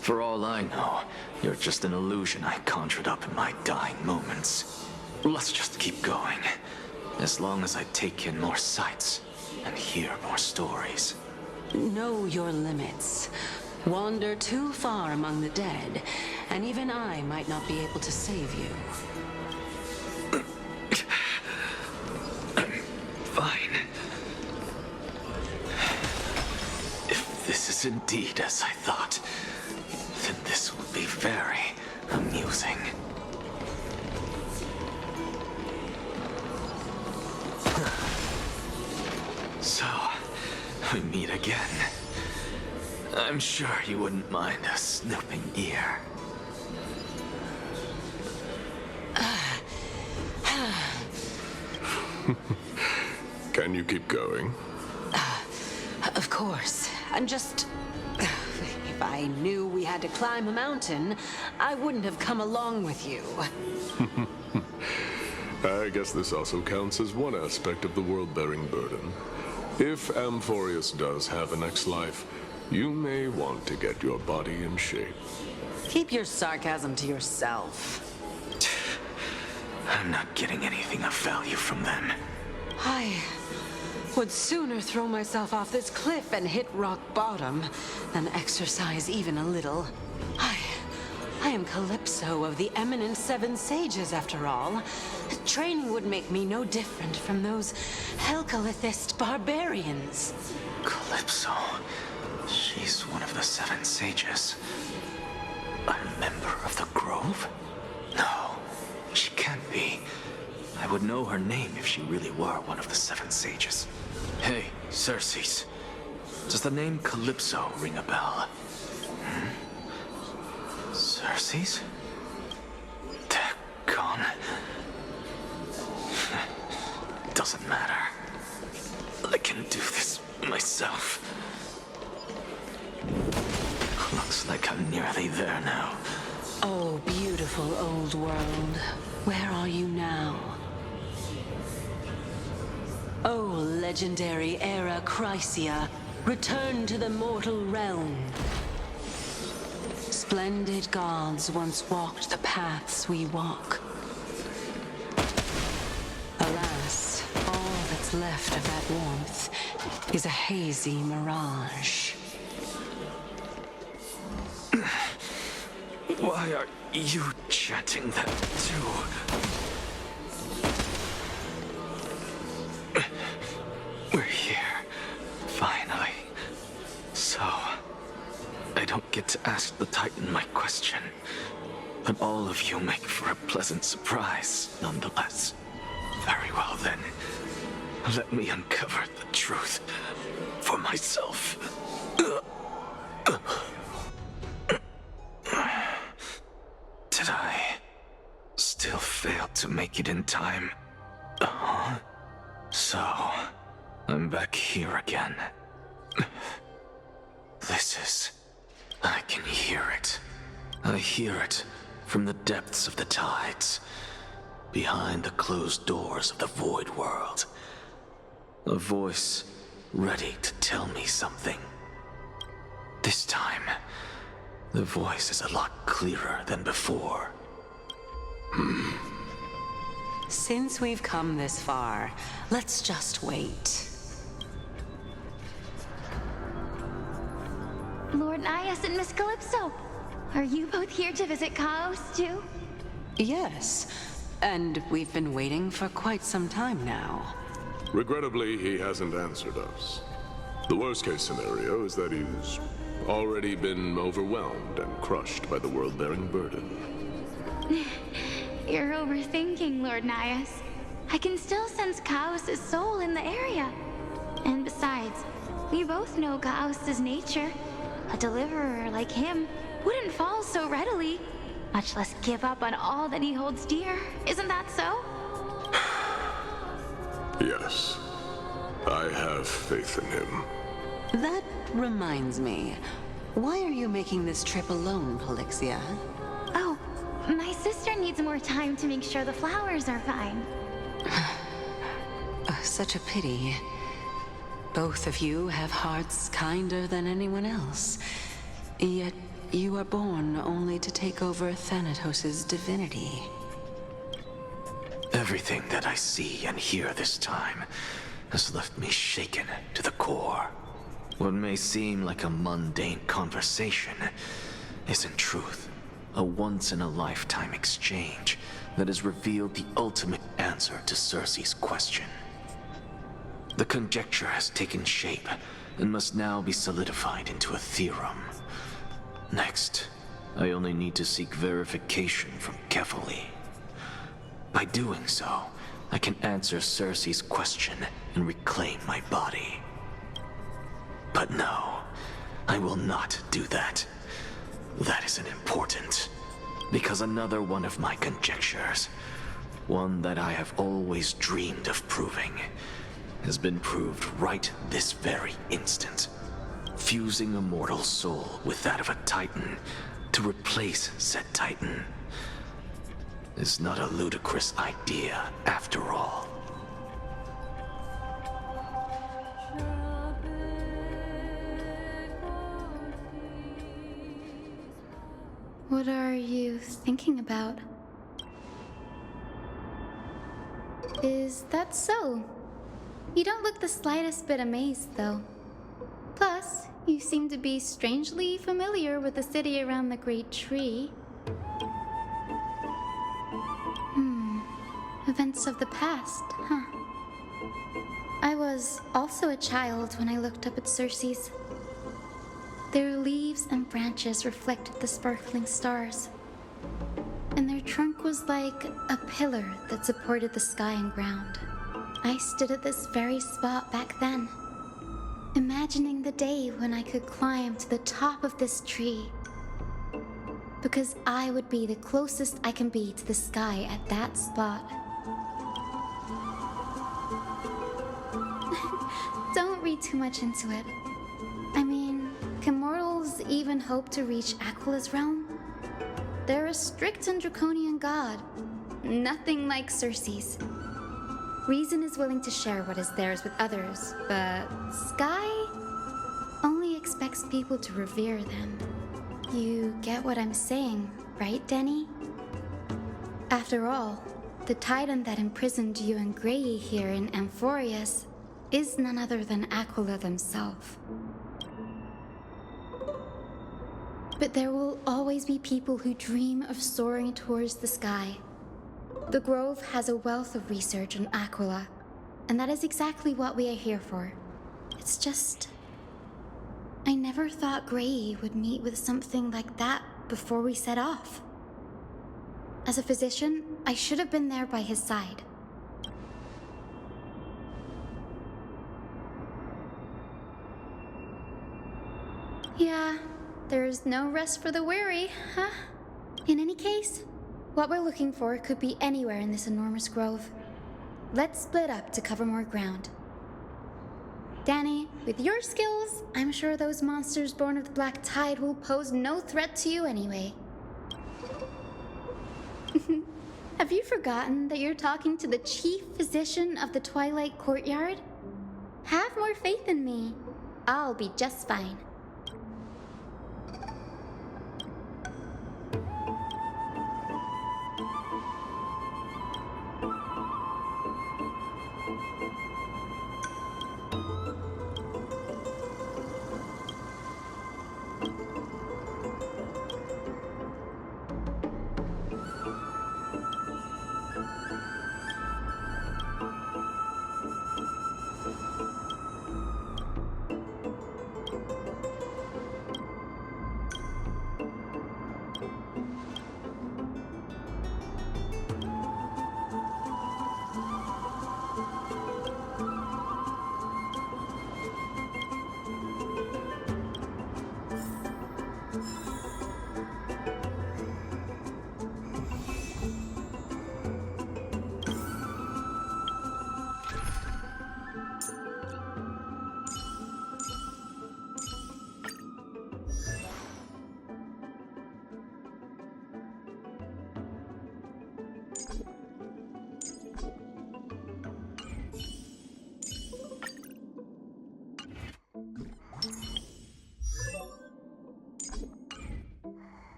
For all I know, you're just an illusion I conjured up in my dying moments. Let's just keep going. As long as I take in more sights and hear more stories. Know your limits. Wander too far among the dead, and even I might not be able to save you. I'm fine. If this is indeed as I thought, then this will be very amusing. So, we meet again. I'm sure you wouldn't mind a snooping ear. Can you keep going? Of course. I'm just... If I knew we had to climb a mountain, I wouldn't have come along with you. I guess this also counts as one aspect of the world-bearing burden. If Amphorius does have a next life, you may want to get your body in shape. Keep your sarcasm to yourself. I'm not getting anything of value from them. I would sooner throw myself off this cliff and hit rock bottom than exercise even a little. I am Calypso of the eminent Seven Sages, after all. Training would make me no different from those Helcalithist barbarians. Calypso? She's one of the Seven Sages. A member of the Grove? No, she can't be. I would know her name if she really were one of the Seven Sages. Hey, Circes. Does the name Calypso ring a bell? Circes? They're gone. Doesn't matter. I can do this myself. Looks like I'm nearly there now. Oh, beautiful old world. Where are you now? Oh, legendary era Chrysia, return to the mortal realm. Splendid gods once walked the paths we walk. Alas, all that's left of that warmth is a hazy mirage. Why are you chanting that too? We're here, finally. So, I don't get to ask the Titan my question, but all of you make for a pleasant surprise, nonetheless. Very well then, let me uncover the truth for myself. Did I still fail to make it in time? So, I'm back here again. I can hear it. I hear it from the depths of the tides, behind the closed doors of the void world. A voice ready to tell me something. This time, the voice is a lot clearer than before. Since we've come this far, let's just wait. Lord Nias and Miss Calypso, are you both here to visit Chaos too? Yes, and we've been waiting for quite some time now. Regrettably, he hasn't answered us. The worst-case scenario is that he's already been overwhelmed and crushed by the world-bearing burden. You're overthinking, Lord Nias. I can still sense Chaos' soul in the area. And besides, we both know Chaos' nature. A deliverer like him wouldn't fall so readily, much less give up on all that he holds dear. Isn't that so? Yes, I have faith in him. That reminds me. Why are you making this trip alone, Polixia? Oh, my sister needs more time to make sure the flowers are fine. Such a pity. Both of you have hearts kinder than anyone else. Yet you are born only to take over Thanatos' divinity. Everything that I see and hear this time has left me shaken to the core. What may seem like a mundane conversation is in truth a once-in-a-lifetime exchange that has revealed the ultimate answer to Circe's question. The conjecture has taken shape and must now be solidified into a theorem. Next, I only need to seek verification from Kefali. By doing so, I can answer Circe's question and reclaim my body. But no, I will not do that. That isn't important, because another one of my conjectures, one that I have always dreamed of proving, has been proved right this very instant. Fusing a mortal soul with that of a Titan to replace said Titan is not a ludicrous idea after all. What are you thinking about? Is that so? You don't look the slightest bit amazed, though. Plus, you seem to be strangely familiar with the city around the Great Tree. Events of the past, huh? I was also a child when I looked up at Circe's. Their leaves and branches reflected the sparkling stars, and their trunk was like a pillar that supported the sky and ground. I stood at this very spot back then, imagining the day when I could climb to the top of this tree, because I would be the closest I can be to the sky at that spot. Don't read too much into it. I mean, can mortals even hope to reach Aquila's realm? They're a strict and draconian god, nothing like Circe's. Reason is willing to share what is theirs with others, but Sky only expects people to revere them. You get what I'm saying, right, Denny? After all, the Titan that imprisoned you and Grey here in Amphorius is none other than Aquila themselves. But there will always be people who dream of soaring towards the sky. The Grove has a wealth of research on Aquila, and that is exactly what we are here for. It's just... I never thought Grey would meet with something like that before we set off. As a physician, I should have been there by his side. Yeah, there's no rest for the weary, huh? In any case, what we're looking for could be anywhere in this enormous grove. Let's split up to cover more ground. Danny, with your skills, I'm sure those monsters born of the Black Tide will pose no threat to you anyway. Have you forgotten that you're talking to the chief physician of the Twilight Courtyard? Have more faith in me. I'll be just fine.